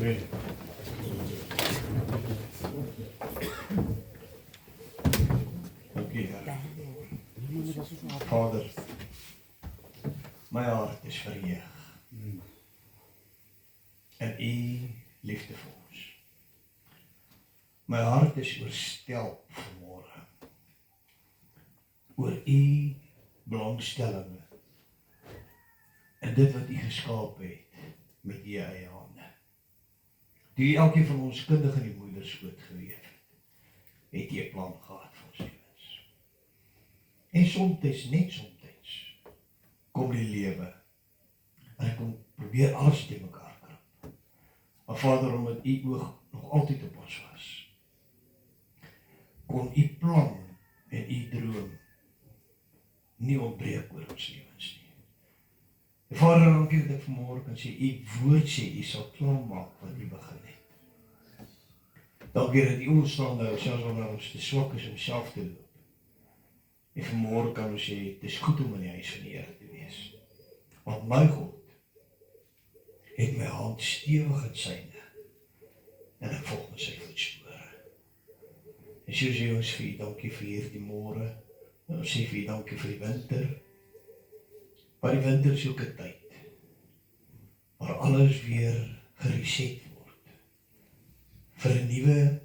Amen. Dankie, Here. Vader, my hart is verheug in U liefde vir ons. My hart is oorstelp vanmôre oor U belangstelling en dit wat U geskaap het met U eie hande. Toe U elkeen van ons kindig in die moederskoot geweef het U 'n plan gehad vir ons lewens. En soms, net soms, kom die lewe en ek kom probeer alles te mekaar krap. Maar Vader, omdat U oog nog altyd op ons was, kon U plan en U droom nie ontbreek oor ons lewens nie. En Vader, dankie dat ek vanmôre kan sê, U woord sê, U sal klaarmaak wat U begin het. Dankie dat U ons staan nou, selfs wanneer ons te swak is om self te loop. En vanmôre kan ons sê, het is goed om in die huis van die Here te wees. Want my God het my hand stewig in syne en ek volg in sy voetspore. En so sê ons vir U dankie vir hierdie môre. En ons sê vir U dankie vir die winter. Maar die winter is ook 'n tyd waar alles weer gereset word vir 'n nuwe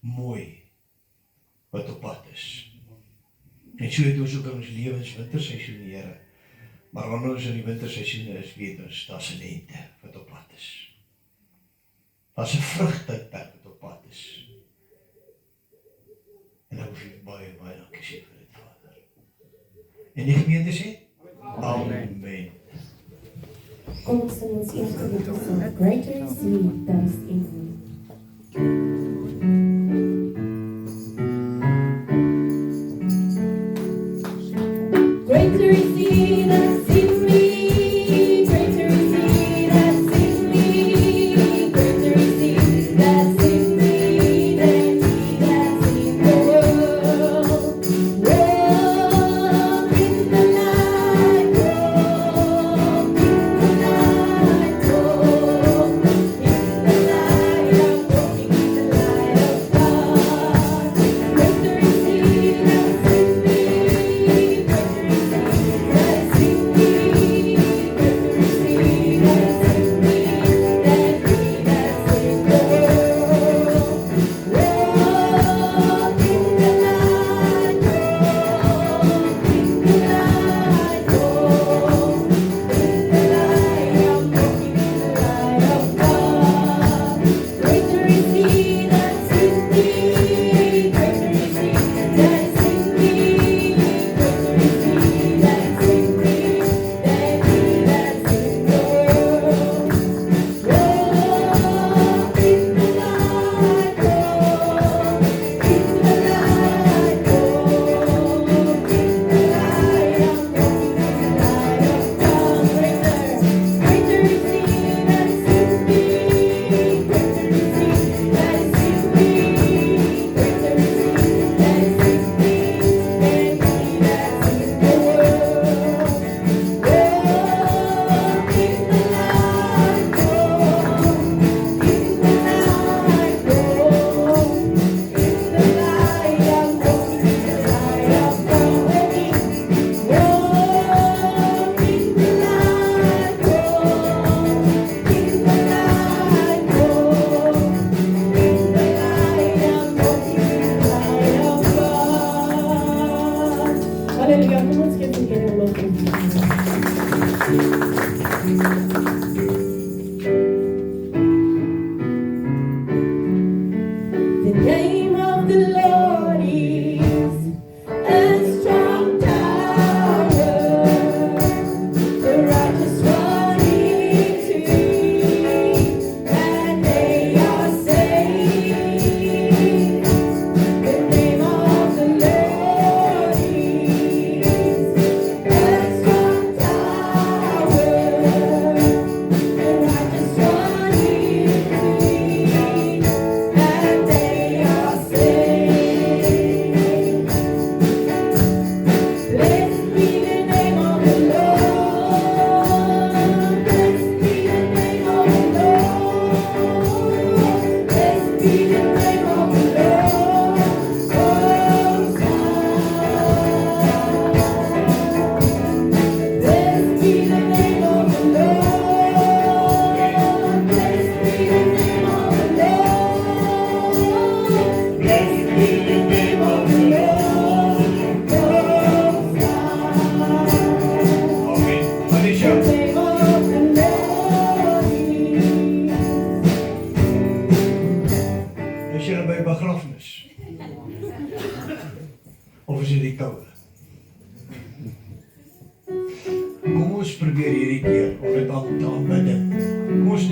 mooi wat op pad is. En so het ons ook in ons lewens winterseisoen, Here. Maar wanneer ons in die winterseisoene is, weet ons, daar's 'n lente wat op pad is. Daar's 'n vrugtydperk wat op pad is. En dan hoef jy baie dankie sê vir dit, Vader. En die gemeente sê? Amen. Kom ons sing ons eerste lied van Greater is He that is in me. Greater is He that's in me, greater is He that's in me, greater is He that's in me than he that's in the world. Walk in the light, walk in the light, walk in the light, I'm walking in the light of God. Greater is He that's in me, greater is that's in me, greater is He that's in me than he that's in the world. Walk in the light, walk in the light, walk in the light, I'm walking in the light of God. Greater is He that's in me, greater is He that's in me, greater is He that's in me than he that's in the world. Walk in the light, walk in the light, walk in the light, I'm walking in the light of God. Greater is He that's in me, greater is He that's in me, greater is He that's in me than he that's in the world. Walk in the light, walk in the light, walk in the light, I'm walking in the light of God. Walk in the light, walk in the light, walk in the light, I'm walking in the light of God. Hallelujah. Kom ons geef die Here lof en The name of the Lord is a strong tower. The righteous run into it, and they are saved. The name of the Lord is a strong tower.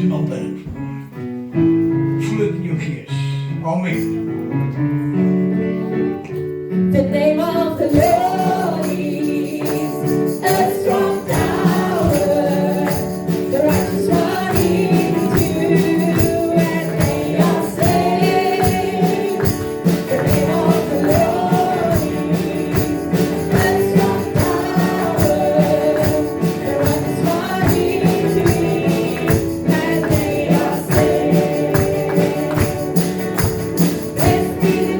doen aanbidding vir hom. Voel dit in jou gees. Amen. The name of the Lord is a strong tower. The righteous run into and they are saved. The name of the Lord is a strong tower. The righteous run into and they are saved. Blessed be the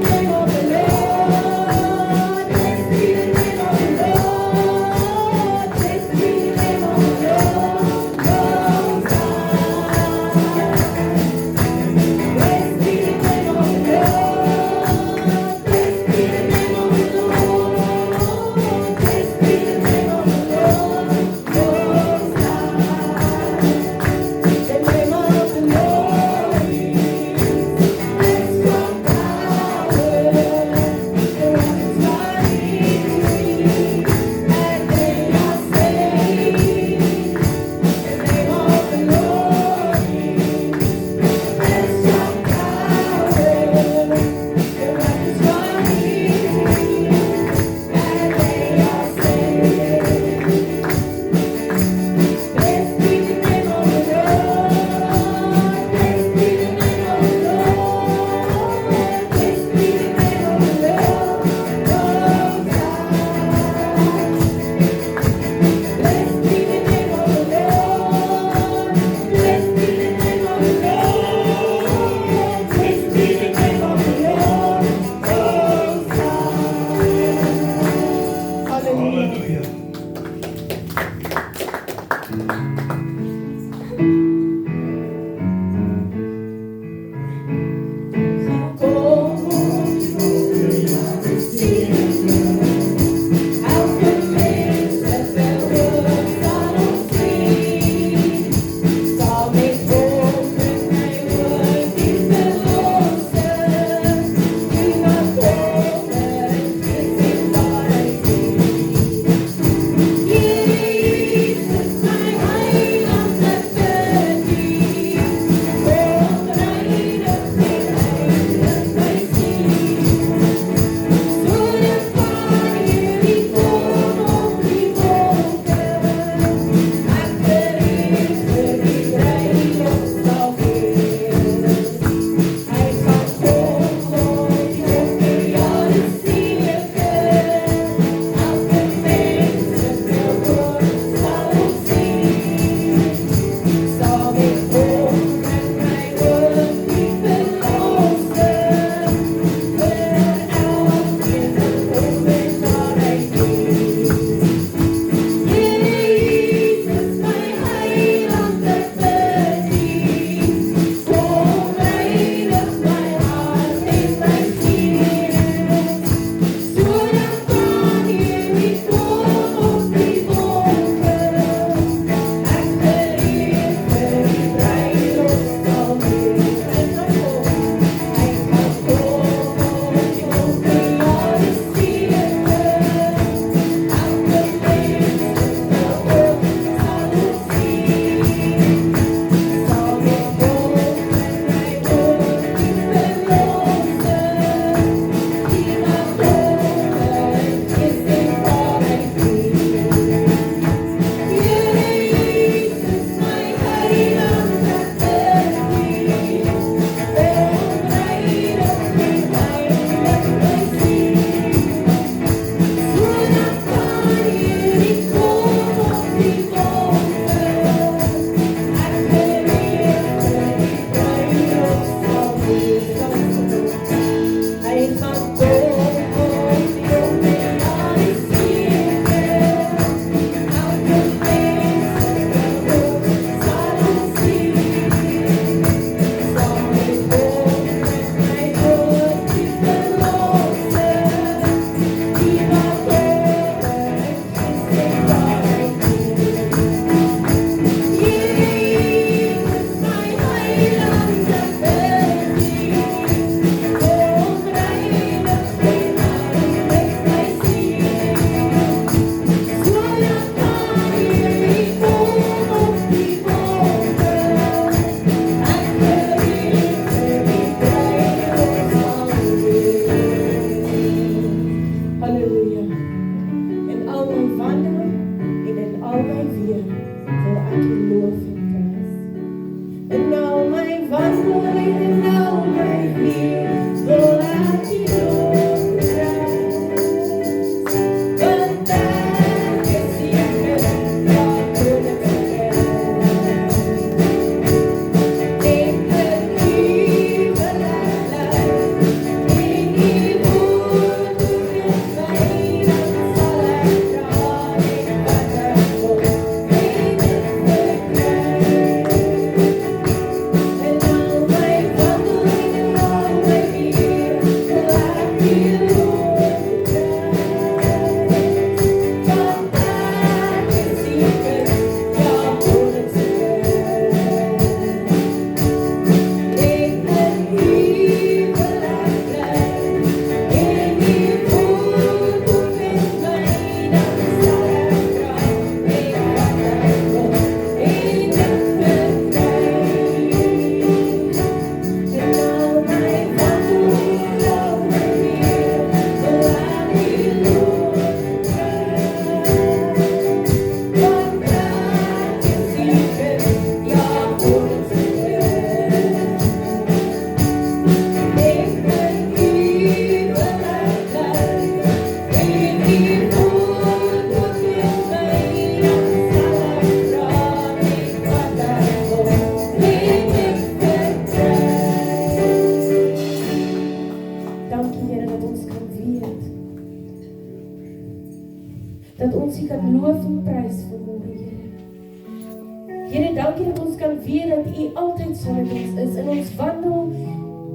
Dankie dat ons kan weet dat U altyd saam met ons is, in ons wandel,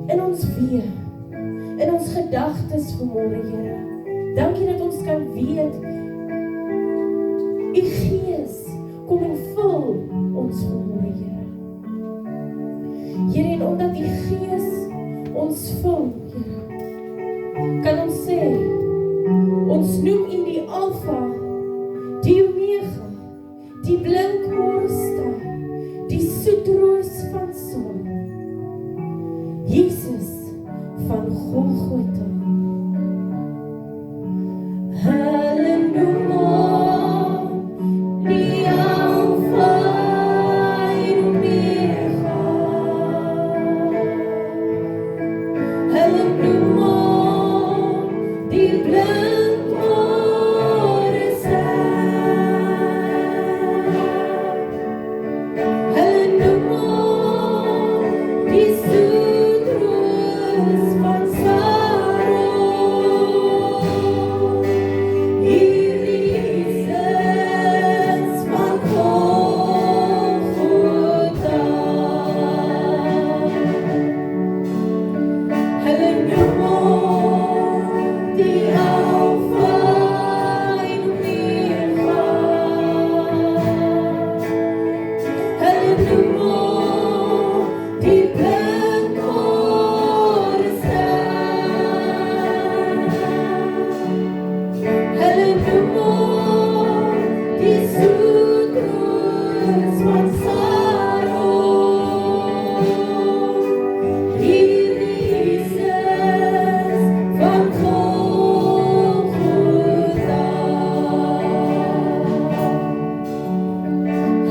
in ons weë, in ons gedagtes vanmôre, Here. Dankie dat ons kan weet, U Gees kom en vul ons vanmôre, Here. Here, en omdat U Gees ons vul, Here, kan ons sê, ons noem U die Alfa, die Omega, die blinkmorgenster, die soetroos van son, Jesus van Golgotha. Hulle noem hom die Alfa en Omega. Hulle noem hom die blinkmorgenster. Hulle noem hom die soetroos van Saron. Hier Jesus van Golgotha. Hulle noem hom die Alfa en Omega. Hulle noem hom die blinkmorgenster. Hulle noem hom die soetroos van Saron. Hier Jesus van Golgotha.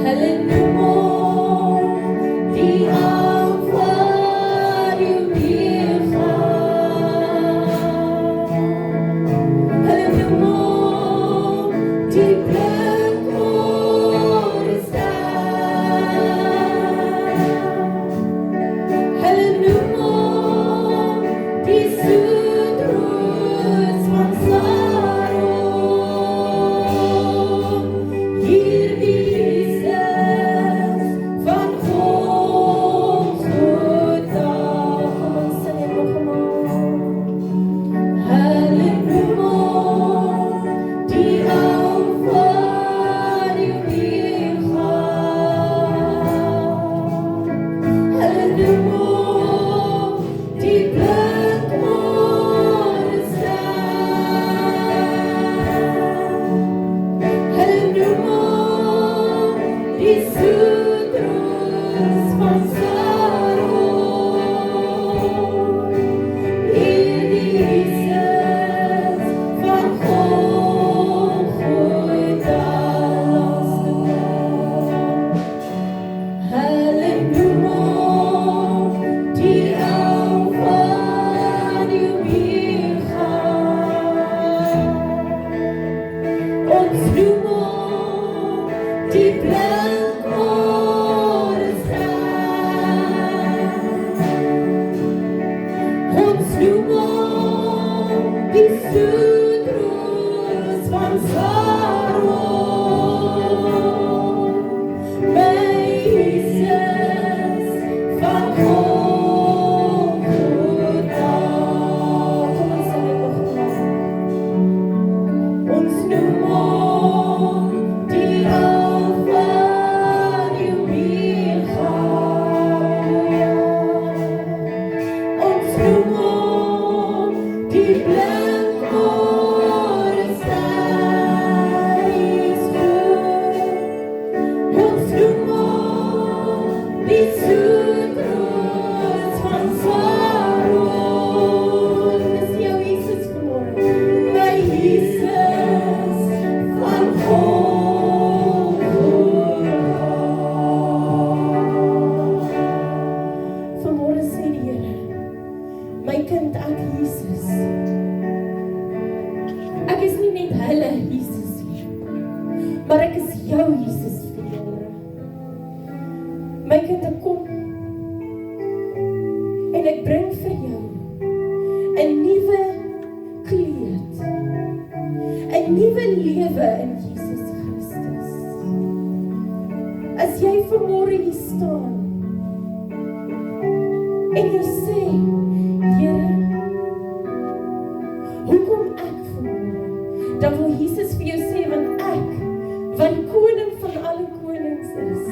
Hulle noem hom die Alfa, die Omega. Hulle noem hom die blinkmorgenster. Hulle noem hom die soetroos van Saron. Hier Jesus van Golgotha. Kom ons sing dit nog eenmaal. Hulle noem hom die Alfa, die Omega. Hulle noem hom die blinkmorgenster. Hulle noem hom die soetroos van Saron. Hier Jesus van Golgotha. Laaste dag. Hulle noem hom die Alfa, die Omega. Ons noem hom die blinkmorgenster. Ons noem hom die soetroos van Saron. My Jesus van Golgotha. Kom ons sing dit nog eenmaal. Ons noem hom die Alfa, die Omega. Ons noem hom die blinkmorgenster. Ons noem hom die soetroos van Saron. Dis jou Jesus vanmôre. My Jesus van Golgotha. Vanmôre sê die Here, my kind, ek Jesus. Ek is nie net hulle Jesus nie, maar ek is jou Jesus vanmôre. My kind, ek kom en ek bring vir jou 'n nuwe kleed, 'n nuwe lewe in Jesus Christus. As jy vanmôre vanmôre hier staan en jy sê, Here, hoekom ek vanmôre? Dan wil Jesus vir jou sê, want ek, wat die koning van alle konings is,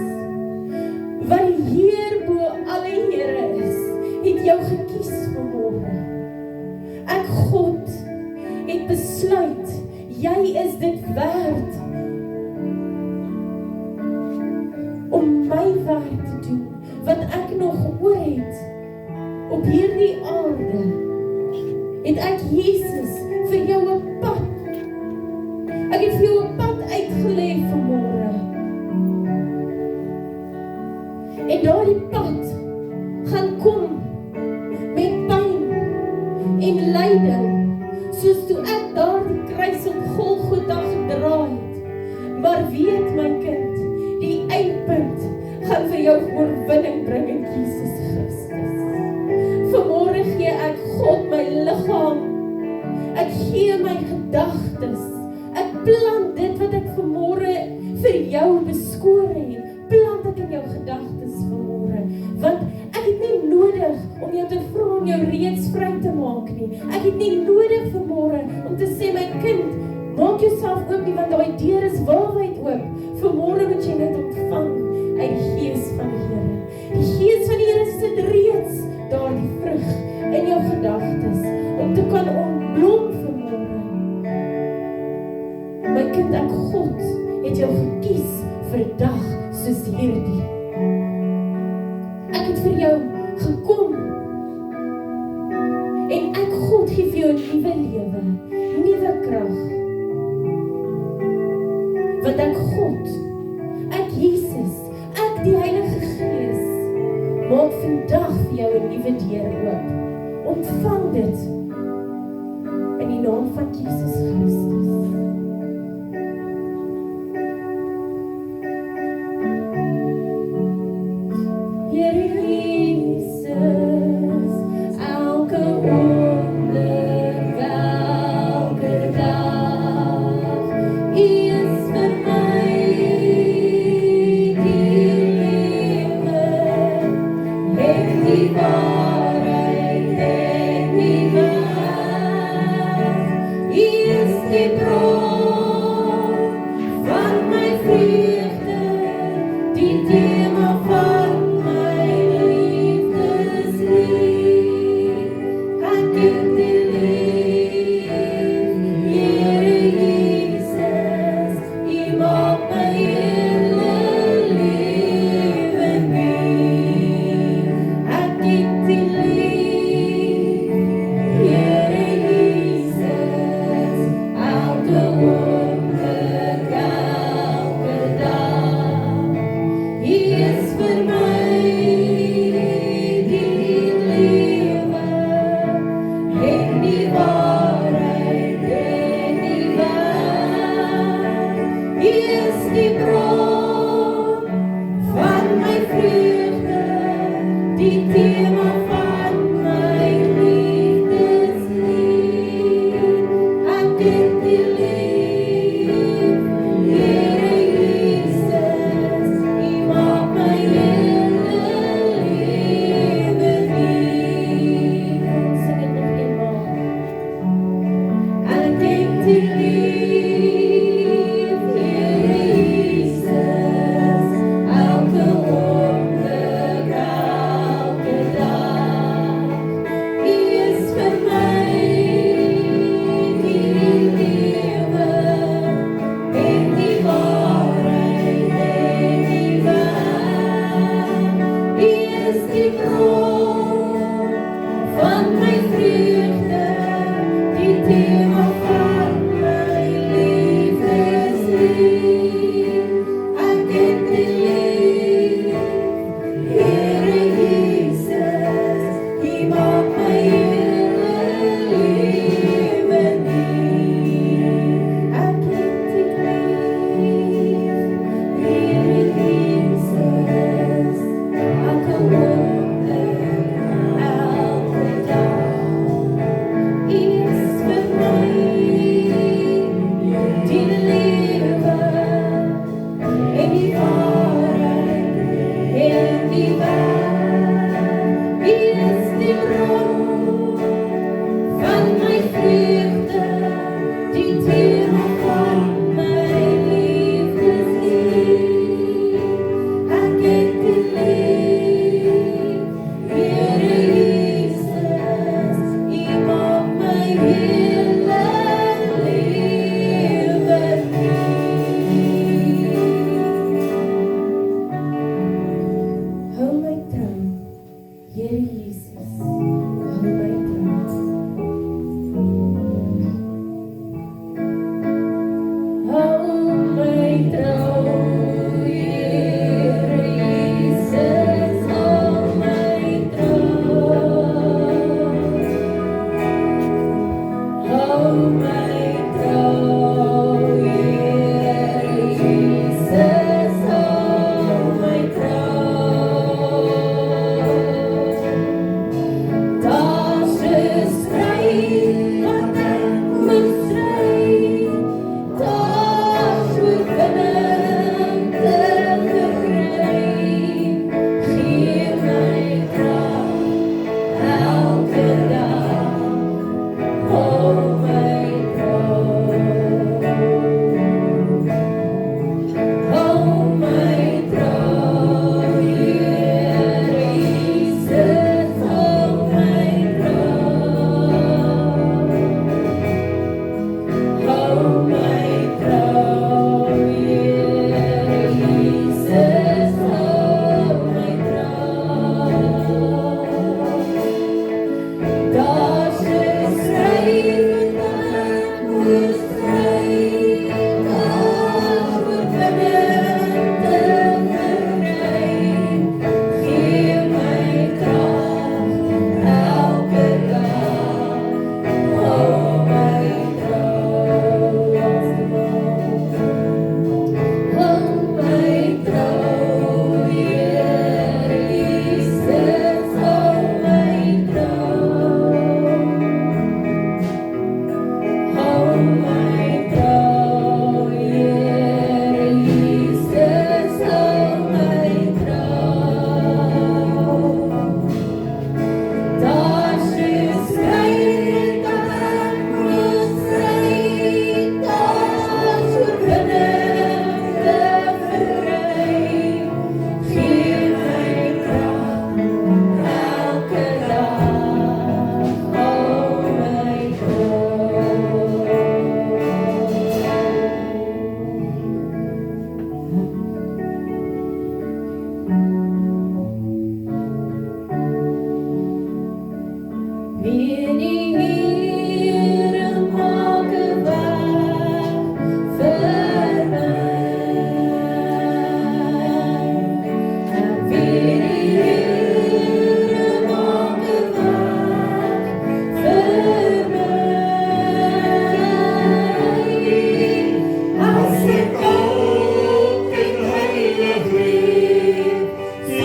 wat die Heer bo alle Here is, het jou gekies vanmôre. Ek, God, het besluit, jy is dit werd om my werk te doen, wat ek nog oor het, op hierdie aarde, het ek Jesus vir jou 'n pad, ek het vir jou 'n pad uitgelê vanmôre, en daardie pad gaan kom met pyn en lyding, soos toe ek daardie kruis op Golgotha gedra het, maar weet my kind, die eindpunt gaan vir jou oorwinning bring in Jesus Christus. Vanmôre gee ek God my liggaam, ek gee my gedagtes, ek plant dit wat ek vanmôre vir jou beskore het, plant ek in jou gedagtes vanmôre, want ek het nie nodig om jou te vra om jou reeds vry te maak nie, ek het nie nodig vanmôre om te sê my kind, maak jouself oop nie, want daai deur is waawyd oop, vanmôre moet jy net ontvang uit die Gees van die Here. Die Gees van die Here sit reeds daar die vrug in jou gedagtes, om te kan ontblom vanmôre. My kind, ek God het jou gekies vir 'n dag soos hierdie. Ek het vir jou gekom, en ek God gee vir jou 'n nuwe lewe, nuwe krag. Want ek God, ek Jesus, ek die Heilige Gees, maak vandag vir jou 'n nuwe deur oop. Ontvang dit in die naam van Jesus Christus. Here Jesus, elke oomblik, elke dag, U is vir my die lewe, en die waarheid en die weg. U is die bron van my vreugde, die tema van my liefdeslied. Ek het die lief, Here Jesus, U maak my hele lewe nuut. Ek het die lief, Here Jesus, elke oomblik, elke dag. U is vir my die lewe, en die waarheid en die weg. U is die bron van my vreugde, die tema van my liefdeslied. Ek het die lief, Here Jesus, U maak my hele lewe nuut. Sing dit nog eenmaal. Ek het die lief, Here Jesus, elke oomblik, elke dag. U is vir my die lewe, en die waarheid en die weg. U is die bron van my vreugde, die tema van my liefdeslied. Ek het die lief, Here Jesus, U maak my hele lewe nuut. Ek het die lief, Here Jesus, elke oomblik, Weer die Here maak 'n weg vir my. Ek weet die Here maak 'n weg vir my. As ek altyd heilig leef,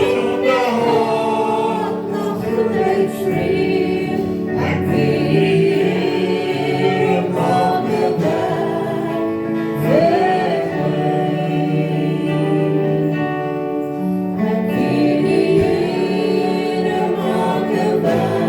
sonder haat nog goedheid streef, ek weet die Here maak 'n weg vir my. Ek weet die Here maak 'n weg vir my.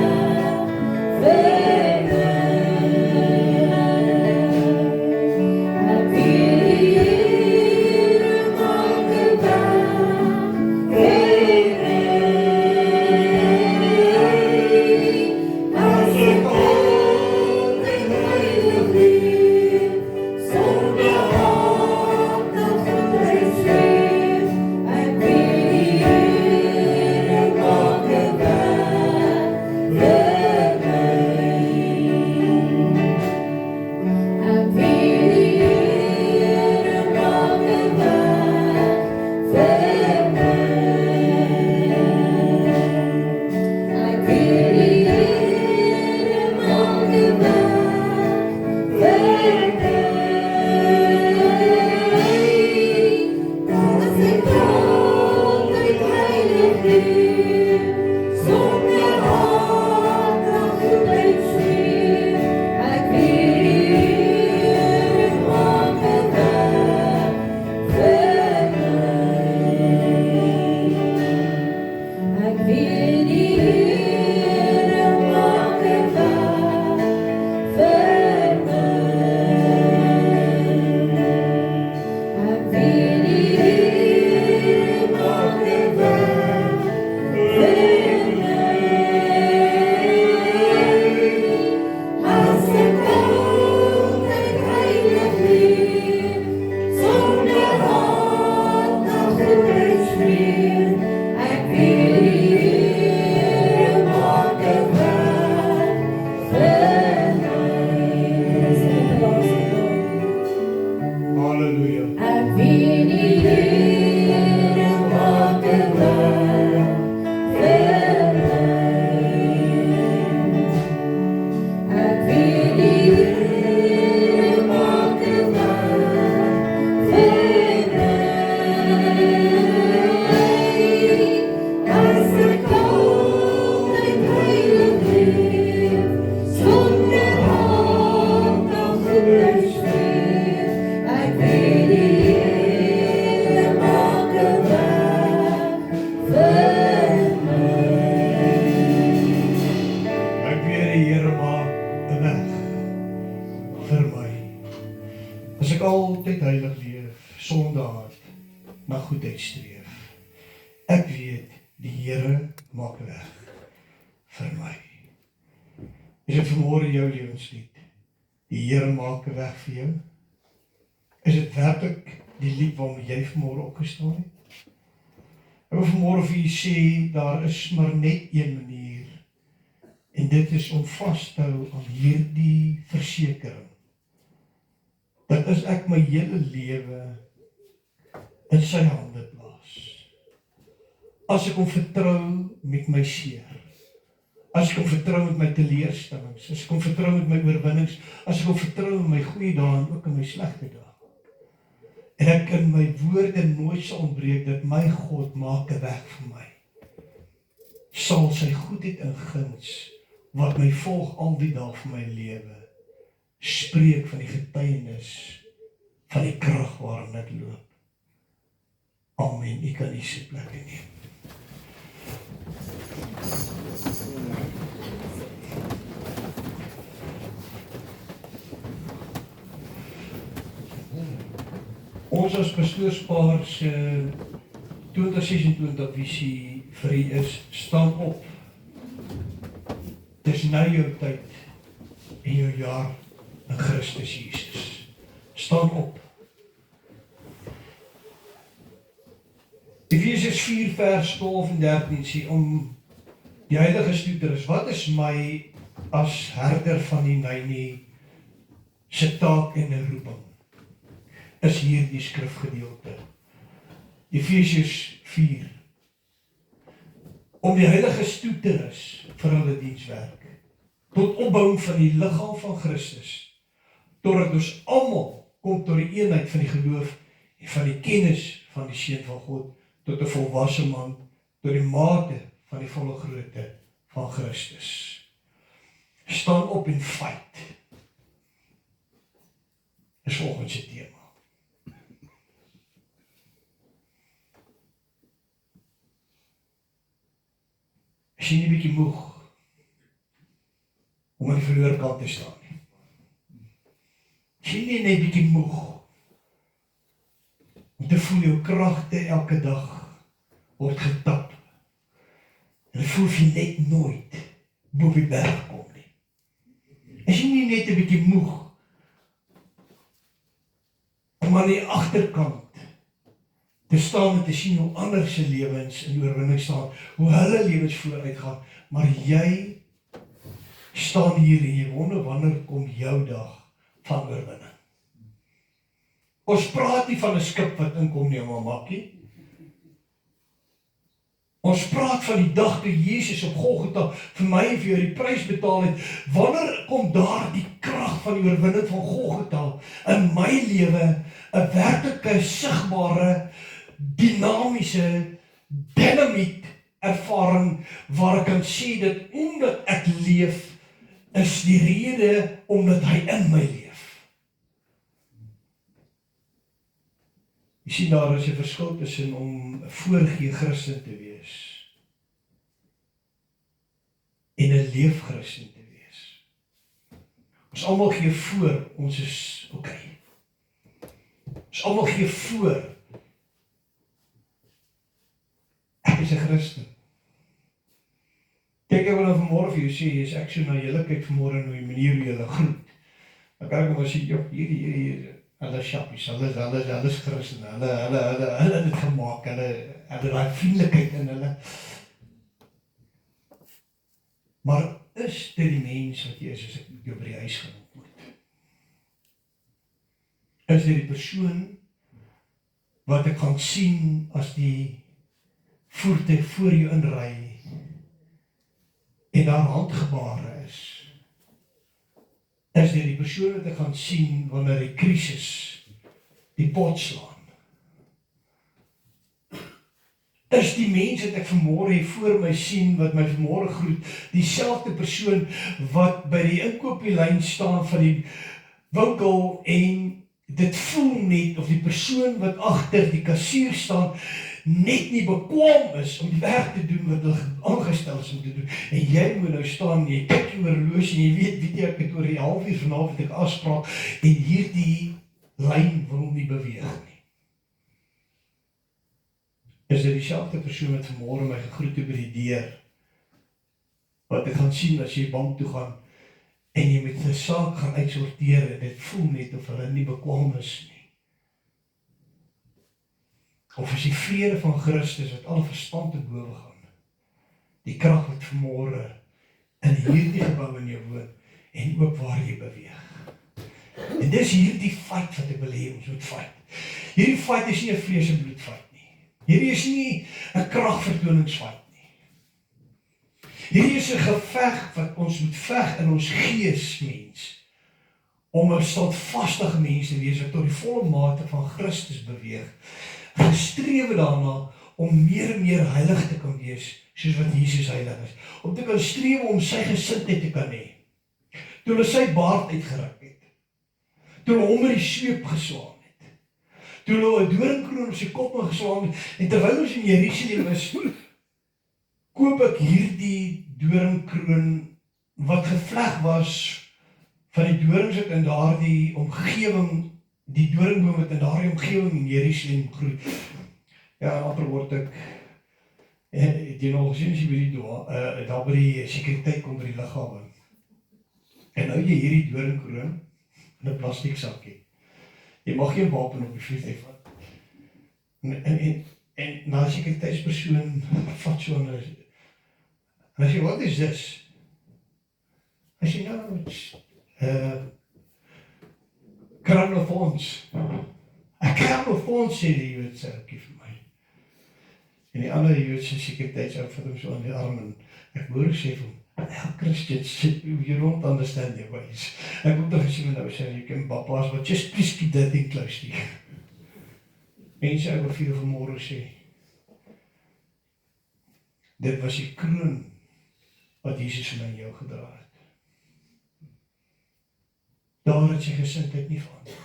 Ek weet die Here maak 'n weg vir my. As ek altyd heilig leef, sonder haat nog goedheid streef, ek weet die Here maak 'n weg vir my. Ek weet die Here maak 'n weg vir my. Ek weet die Here maak 'n weg vir my. As ek altyd heilig leef, sonder haat nog goedheid streef, ek weet die Here maak 'n weg vir my. Ek weet die Here maak 'n weg vir my. Ek weet die Here maak 'n weg vir my. As ek altyd heilig leef, sonder haat nog goedheid streef, ek weet die Here maak 'n weg vir my. Dis die laaste woord. Halleluja. Ek weet die Here maak 'n weg vir my. Ek weet die Here maak 'n weg vir my. As ek altyd heilig leef, sonder haat nog goedheid streef, ek weet die Here maak 'n weg vir my. Ek weet die Here maak 'n weg vir my. As ek altyd heilig leef, sonder haat na goedheid streef, ek weet die Here maak 'n weg vir my. Is dit vanmôre jou lewenslied? Die Here maak 'n weg vir jou? Is dit werklik die lied waarmee jy vanmôre opgestaan het? Ek wil vanmôre vir u sê, daar is maar net een manier, en dit is om vas te hou aan hierdie versekering, dat as ek my hele lewe in sy hande plaas, as ek hom vertrou met my seer, as ek hom vertrou met my teleurstellings, as ek hom vertrou met my oorwinnings, as ek hom vertrou met my goeie dae en ook in my slegte dae, en ek in my woorde nooit sal ontbreek dat my God maak 'n weg vir my, sal sy goedheid en guns wat my volg al die dae van my lewe spreek van die getuienis van die krag waarin ek loop. Amen. U kan die sitplek neem. Ons as pastoorspaar se 2026 visie vir u is: staan op. Dis nou jou tyd en jou jaar in Christus Jesus. Staan op. Efesiërs 4 vers 12 en 13 sê om die heilige stoeter is: wat is my as herder van die Nyni se taak en 'n roeping is hierdie skrifgedeelte. Efesiërs 4. Om die heiliges toe te rus vir hulle dienswerk, tot opbouing van die liggaam van Christus, totdat ons almal kom tot die eenheid van die geloof en van die kennis van die Seun van God, tot 'n volwasse man, tot die mate van die volle grootte van Christus. Staan op en fight. Is volgens se tema. Is jy nie 'n bietjie moeg om aan die verloor kant te staan nie? Is jy nie net 'n bietjie moeg om te voel jou kragte elke dag word getap en voel jy net nooit bo die berg kom nie? Is jy nie net 'n bietjie moeg om aan die agterkant te staan en te sien hoe ander se lewens in oorwinning staan, hoe hulle lewens vooruit gaan, maar jy staan hier en jy wonder wanneer kom jou dag van oorwinning? Ons praat nie van 'n skip wat inkom nie, maar makkie. Ons praat van die dag toe Jesus op Golgotha vir my en vir jou die prys betaal het. Wanneer kom daar die krag van die oorwinning van Golgotha in my lewe, 'n werklike, sigbare, dinamiese, dynamiet ervaring waar ek kan sê dat omdat ek leef, is die rede omdat hy in my leef. Jy sien daar is 'n verskil tussen om 'n voorgee Christen te wees en 'n leefchristen te wees. Ons almal gee voor, ons is okay. Ons almal gee voor, ek is 'n Christen. Kyk, ek wil nou vanmôre vir jou sê, as ek so na julle kyk vanmôre na die manier hoe julle groet, dan kan ek maar sê, joh, hierdie, hulle sjappies, hulle is Christen, hulle het dit gemaak, hulle daai vriendelikheid in hulle. Maar is dit die mens wat jy is as ek jou by die huis gaan ontmoet? Is dit die persoon wat ek gaan sien as die voertuig voor jou inry en daar handgebare is? Is dit die persoon wat ek gaan sien wanneer die krisis die pot slaan? Is die mens wat ek vanmôre hier voor my sien, wat my vanmôre groet, dieselfde persoon wat by die inkoopielyn staan van die winkel en dit voel net of die persoon wat agter die kassier staan net nie bekwam is om die werk te doen wat hulle aangestel is om te doen. En jy moet nou staan, jy kyk jou horlosie en jy weet jy, ek het oor die halfuur vanavond ek afspraak en hierdie lyn wil nie beweeg nie. Is dit dieselfde persoon wat vanmôre my gegroet het by die deur, wat ek gaan sien as jy bank toe gaan en jy met 'n saak gaan uitsorteer en dit voel net of hulle nie bekwam is nie. Of is die vrede van Christus wat alle verstand te bowe gaan, die krag wat vanmôre in hierdie gebou in jou woon en ook waar jy beweeg. En dis hierdie fight wat ek wil hê ons moet fight. Hierdie fight is nie 'n vlees en bloed fight nie. Hierdie is nie 'n kragvertoningsfight nie. Hierdie is 'n geveg wat ons moet veg in ons gees, mens, om 'n standvastige mens te wees wat tot die volle mate van Christus beweeg. Gestrewe daarna om meer en meer heilig te kan wees, soos wat Jesus heilig is. Om te kan streef om sy gesindheid te kan hê. Toe hulle sy baard uitgeruk het. Toe hulle hom met die sweep geslaan het. Toe hulle 'n doringkroon op sy kop geslaan het. En terwyl ons in Jerusalem is, koop ek hierdie doringkroon wat gevleg was van die dorings wat in daardie omgewing, die doringboom wat in daardie omgewing in Jerusalem groei. Ja, amper word ek die nog gesien as jy by die daar by die sekuriteit kom by die lughawe. En nou jy hierdie doringkroon in 'n plastiek sakkie. Jy mag geen wapen op die vliegtuig vat. En na die sekuriteitspersoon vat so 'n en as jy, what is this? As jy nou crown of thorns. 'n crown of thorns, sê die Joodse ouetjie vir my. En die ander Joodse sekuriteitsou vat hom so aan die arm en ek hoor sê vir hom, Christians, you don't understand their ways. Ek moet nog gesien nou sê, you can papas, but just please keep that thing close to you. Mense, ek wil vir jou vanmôre sê, dit was die kroon wat Jesus vir my en jou gedra het. Daar het sy gesindheid nie verander.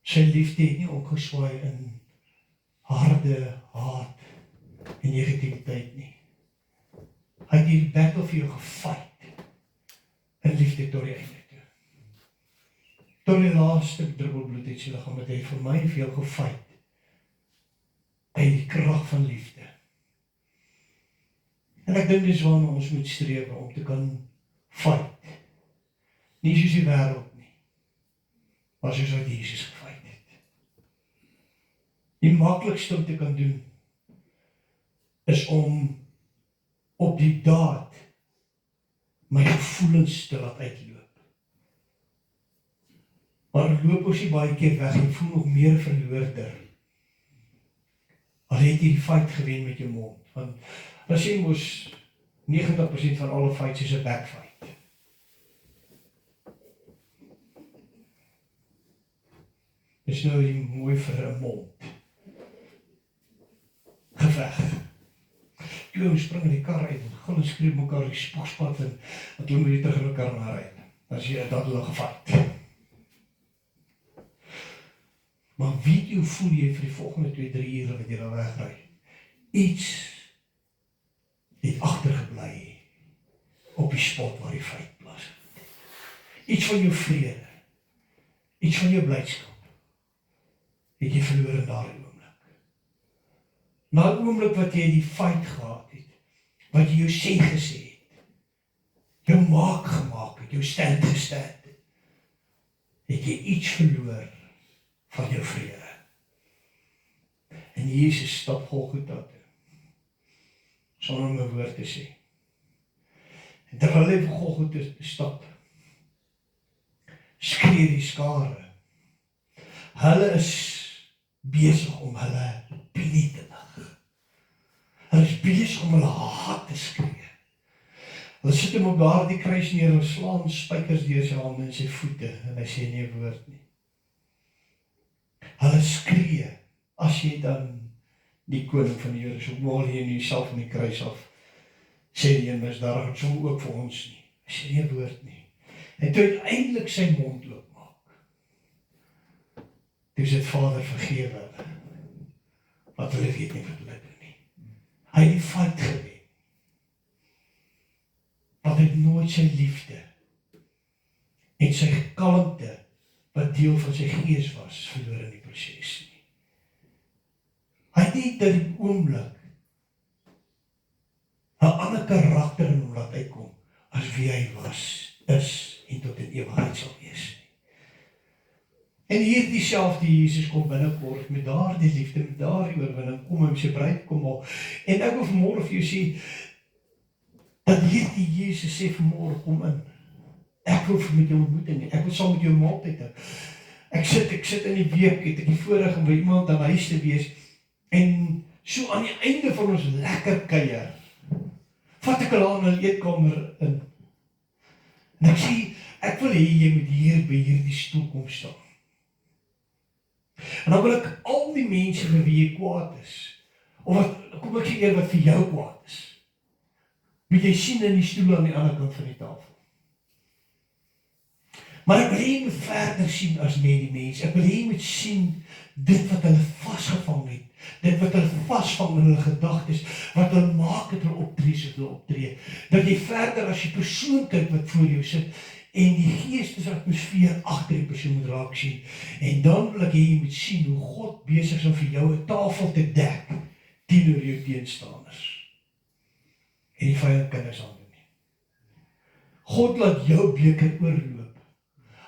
Sy liefde het nie opgeswaai in harde haat en negativiteit nie. Hy het die battle vir jou gefight in liefde tot die einde toe. Tot die laaste druppel bloed het sy liggaam, het hy vir my en vir jou gefight uit die krag van liefde. En ek dink dis waarna ons moet streef om te kan fight. Nie soos die wêreld nie, maar soos wat Jesus gefight het. Die maklikste om te kan doen is om op die daad my gevoelens te laat uitloop. Maar loop ons nie baie keer weg en voel nog meer verloorder. Al het jy die fight gewen met jou mond. Want as jy mos 90% van alle fights is 'n backfight. Dis nou die mooi vir 'n mond. Geveg. Toe ons spring in die kar uit en gaan en skreeu mekaar die spogspad en dat hulle moet terug in mekaar na ry. As jy dat hulle gevat. Maar weet jy hoe voel jy vir die volgende 2-3 ure wat jy daar wegry? Iets het agtergebly op die spot waar die feit plaasvind. Iets van jou vrede, iets van jou blydskap, het jy verloor in daardie oomblik. Na die oomblik wat jy die fight gehad het, wat jy jou sê gesê het, jou maak gemaak het, jou stand gestaan het jy iets verloor van jou vrede. En Jesus stap Golgotha toe, sonder om 'n woord te sê. En terwyl hy vir Golgotha stap, skree die skare. Hulle is besig om hulle opinie te lig. Hulle is besig om hulle haat te skree. Hulle sit hom op daardie kruis neer en slaan spykers deur sy hande en sy voete en hy sê nie 'n woord nie. Hulle skree, as jy dan die koning van die Jode is, opmaal jy nie self van die kruis af, sê die een misdadiger, som ook vir ons nie. Hy sê nie 'n woord nie. En toe uiteindelik sy mond oopmaak, toe sê Vader vergewe hulle, want hulle weet nie wat hulle doen nie. Hy het die fight gewen. Want hy het nooit sy liefde en sy kalmte, wat deel van sy gees was, verloor in die proses nie. Hy het nie dat die oomblik 'n ander karakter in hom laat uitkom, as wie hy was, is en tot in ewigheid sal wees nie. En hier dieselfde Jesus kom binnekort met daardie liefde, met daardie oorwinning, kom hy sy bruid kom haal. En ek wil vanmôre vir jou sê, dat hierdie Jesus sê vanmôre kom in. Ek wil met jou ontmoeting, ek wil saam met jou maaltyd hê. Ek sit in die week, het ek die voorreg om by iemand aan huis te wees, en so aan die einde van ons lekker kuier, vat ek hulle aan hulle eetkamer in. En ek sê, ek wil hê jy moet hier by hierdie stoel kom staan. En dan wil ek al die mense vir wie jy kwaad is, of wat, kom ek sê eer wat vir jou kwaad is, moet jy sien in die stoel aan die ander kant van die tafel. Maar ek wil hê jy moet verder sien as net die mens. Ek wil hê jy moet sien dit wat hulle vasgevang het, dit wat hulle vasvang in hulle gedagtes, wat hulle maak het hulle optree soos hulle optree. Dat jy verder as die persoon kyk wat voor jou sit, en die geestesatmosfeer agter die persoon moet raak sien. En dan wil ek hê jy moet sien hoe God besig is om vir jou 'n tafel te dek teenoor jou teenstanders. En die vyand kan niks aan doen nie. God laat jou beker oorloop.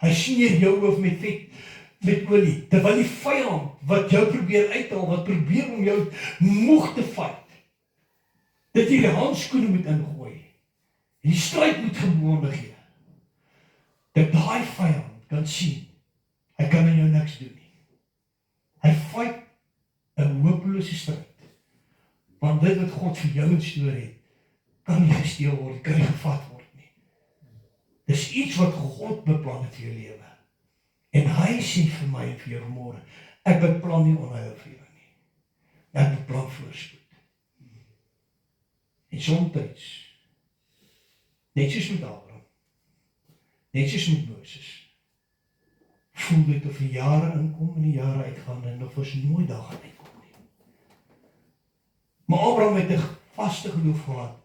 Hy smeer jou hoof met vet, met olie, terwyl die vyand wat jou probeer uithaal, wat probeer om jou moeg te vat, dat jy die handskoene moet ingooi En die stryd moet gewoonde gee. Dat daai vyand kan sien, hy kan aan jou niks doen nie. Hy fight 'n hopelose stryd. Want dit wat God vir jou instoor het, kan nie gesteel word, kan nie gevat word nie. Dis iets wat God beplan het vir jou lewe. En hy sê vir my en vir jou vanmôre, ek beplan nie onheil vir jou nie. Ek beplan voorspoed. En soms, net soos met Abraham, net soos met Moses, voel dit of die jare inkom en die jare uitgaan en of ons nooit daar gaan uitkom nie. Maar Abraham het 'n vaste geloof gehad.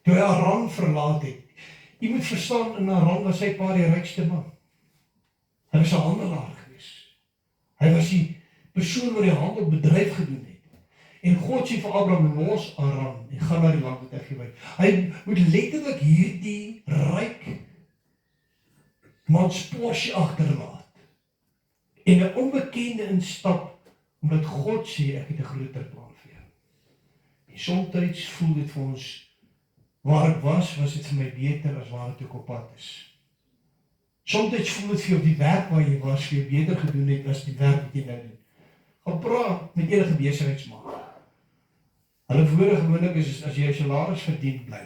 Toe hy Haran verlaat het, jy moet verstaan, in Haran was sy pa die rykste man. Hy was 'n handelaar gewees. Hy was die persoon wat die handel bedryf gedoen het. En God sê vir Abraham, los Haran en gaan na die land wat ek gee. Hy moet letterlik hierdie ryk mans Porsche agterlaat en 'n onbekende instap, omdat God sê, ek het 'n groter plan vir jou. En soms voel dit vir ons, waar ek was dit vir my beter as waar ek ook op pad is. Soms voel dit vir jou, die werk waar jy was, vir jou beter gedoen het, as die werk wat jy nou doen. Gaan praat met enige besigheidsman. Hulle woorde gewoonlik is, as jy 'n salaris verdien, bly.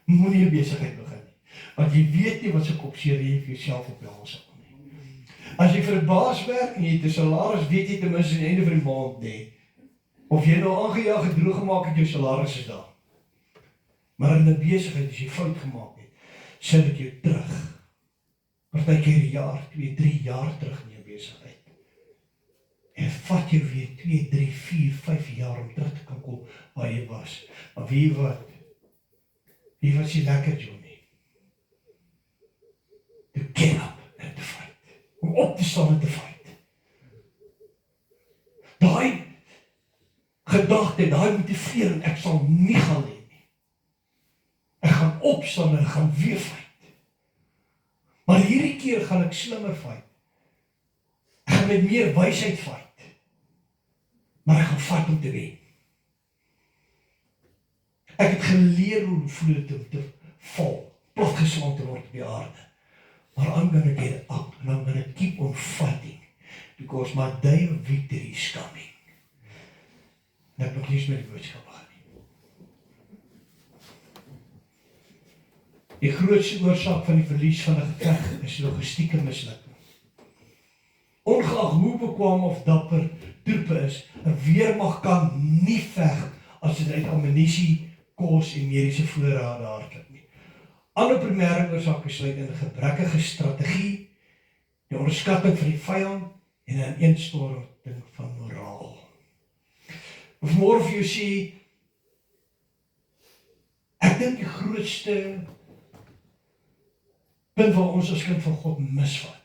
Moenie 'n besigheid begin nie. Want jy weet nie wat se kopseer jy vir jouself op die hals sal nie. As jy vir 'n baas werk en jy het 'n salaris, weet jy ten minste aan die einde van die maand nie. Of jy nou aangejaag en droog gemaak het, jou salaris is daar. Maar in 'n besigheid, as jy fout gemaak het, sit dit jou terug. Partykeer 'n jaar, 2, 3 jaar terug in jou besigheid. En vat jou weer 2, 3, 4, 5 jaar om terug te kan kom waar jy was. Maar wie was jy lekker, Johnny? To get up and to fight. Om op te staan en te fight. Daai gedagte, daai motivering, ek sal nie gaan lê nie. Ek gaan opstaan en ek gaan weer fight. Maar hierdie keer gaan ek slimmer fight. Ek gaan met meer wysheid fight. Maar ek gaan fight om te wen. Ek het geleer hoe voel dit om te val, platgeslaan te word op die aarde. Maar I'm gonna get up and I'm gonna keep on fighting. Because my day of victory is coming. En ek nog nie eens met die boodskap begin nie. Die grootste oorsaak van die verlies van 'n geveg is logistieke mislukking. Ongeag hoe bekwam of dapper troepe is, 'n weermag kan nie veg as dit uit ammunisie, kos en mediese voorrade hardloop nie. Ander primêre oorsake sluit in 'n gebrekkige strategie, die onderskatting van die vyand en 'n ineenstorting van moraal. Vanmôre vir jou sê, ek dink die grootste punt waar ons as kind van God misvat.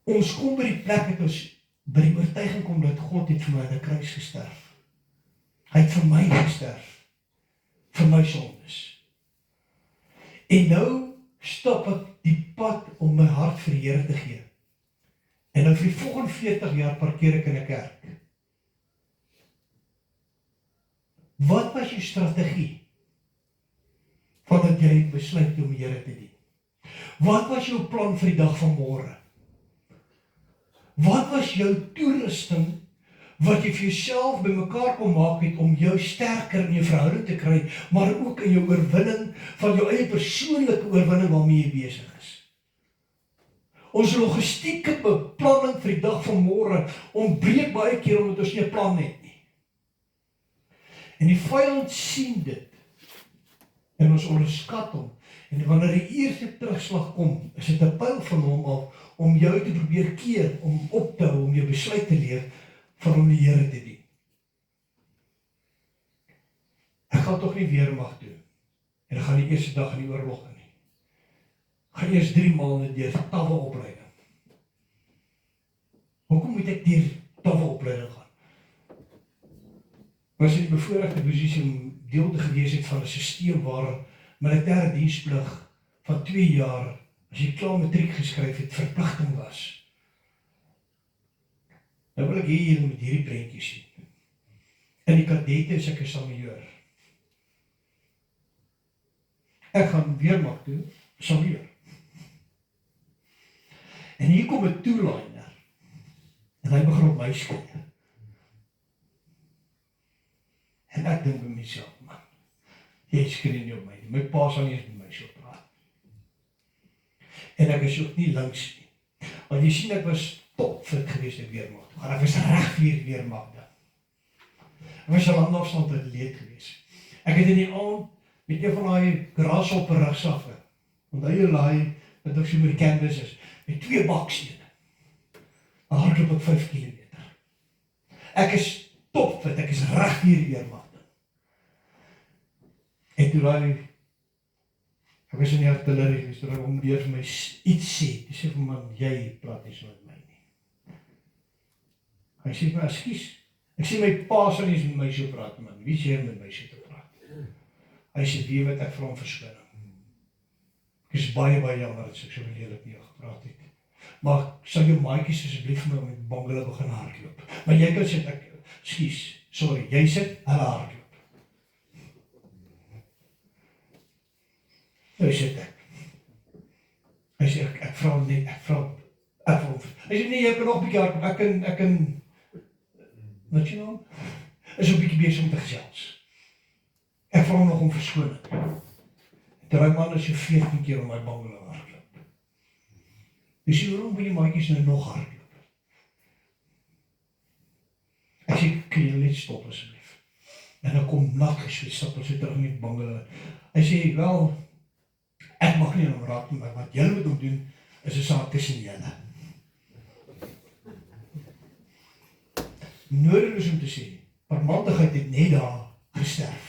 Ons kom by die plek dat ons by die oortuiging kom dat God het vir my aan 'n kruis gesterf. Hy het vir my gesterf, vir my sondes. En nou stap ek die pad om my hart vir die Here te gee. En nou vir die volgende 40 jaar parkeer ek in 'n kerk. Wat was jou strategie voordat jy besluit om die Here te dien? Wat was jou plan vir die dag van môre? Wat was jou toerusting wat jy vir jouself bymekaar kon maak het om jou sterker in jou verhouding te kry, maar ook in jou oorwinning van jou eie persoonlike oorwinning waarmee jy besig is? Ons logistieke beplanning vir die dag van môre ontbreek baie keer omdat ons nie 'n plan het nie. En die vyand sien dit. En ons onderskat hom. En wanneer die eerste terugslag kom, is dit 'n pyl van hom af om jou te probeer keer, om op te hou, om jou besluit te leer van om die Here te dien. Ek gaan tog nie weermag doen. En ek gaan die eerste dag in die oorlog in nie. Ek gaan eers 3 maande deur tawwe opleiding. Hoekom moet ek deur tawwe opleiding gaan? Was in die bevoorregte posisie om deel te gewees het van 'n stelsel waar militêre diensplig van 2 jaar, as jy klaar matriek geskryf het, verpligting was. Nou wil ek hier met hierdie prentjie sien. In die kadette is ek 'n samejeur. Ek gaan weermag toe, Samuel. En hier kom 'n toeliner, en hy begin op my skree. En ek dink by myself, man, jy skree nie op my nie, my pa sal nie eens met my so praat. En ek is ook nie links nie, want jy sien ek was topfit geweest in weermag, maar ek was reg vir weermag dan. Ek was 'n langafstand atleet geweest. Ek het in die aand met een van daai grashopper rugsakke, onthou jy daai wat ook so met die canvas is, met 2 bakstene. Dan hardloop ek 5 kilometer. Ek is topfit, ek is reg vir weermag. En toe daai, ek was in die artillerie geweest, toe hy hom weer vir my iets sê, hy sê vir man, jy praat nie so met my nie. Hy sê vir my, ekskuus, ek sê my pa sal nie eens met my so praat, man, wie sê met my so te praat? Hy sê, wie weet ek vir hom verskoning. Ek is baie jammer dat ek so lelik nie gepraat het. Maar sal jou maatjies asseblief vir my met bangele begin hardloop. Maar jy kan sê, ekskuus, sorry, jy sê, hulle hardloop. Nou sê ek. Hy sê, ek vra hom net, ek vra hom. Hy sê, nee, jy kan nog 'n bietjie hardloop, ek kan, wat jy naam? Is 'n bietjie besig om te gesels. Ek vra hom nog om verskoning. Daai man is so 14 keer om my bangele hardloop. Jy sê, waarom moet jy maatjies nou nog hardloop? Ek sê, kan jy net stop asseblief? En dan kom nachtgesweet, stap ons terug met bangele. Hy sê, wel, ek mag nie aan hom raak nie, maar wat julle moet ook doen, is 'n saak tussen julle. Nodig om te sê, parmantigheid het net daar gesterf.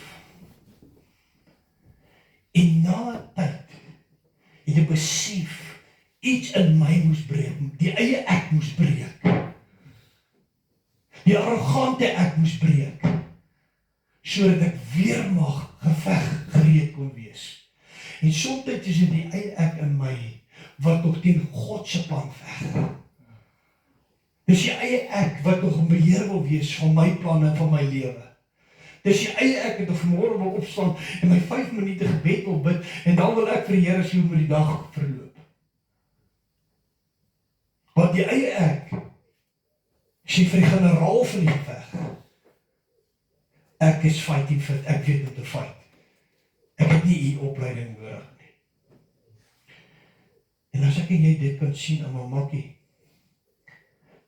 En na tyd, het ek besef, iets in my moes breek, die eie ek moes breek. Die arrogante ek moes breek, sodat ek weer mag geveg gereed kon wees. En soms is dit die eie ek in my, wat nog teen God se plan veg. Dis die eie ek, wat nog in beheer wil wees van my plan en van my lewe. Dis die eie ek, wat vanmôre wil opstaan, en my 5 minute gebed wil bid, en dan wil ek vir die Here sê hoe met die dag verloop. Want die eie ek, sê vir die generaal van die geveg, ek is fighting fit, ek weet hoe te fight. Ek het nie die opleiding nodig nie. En as ek en jy dit kan sien aan my makkie,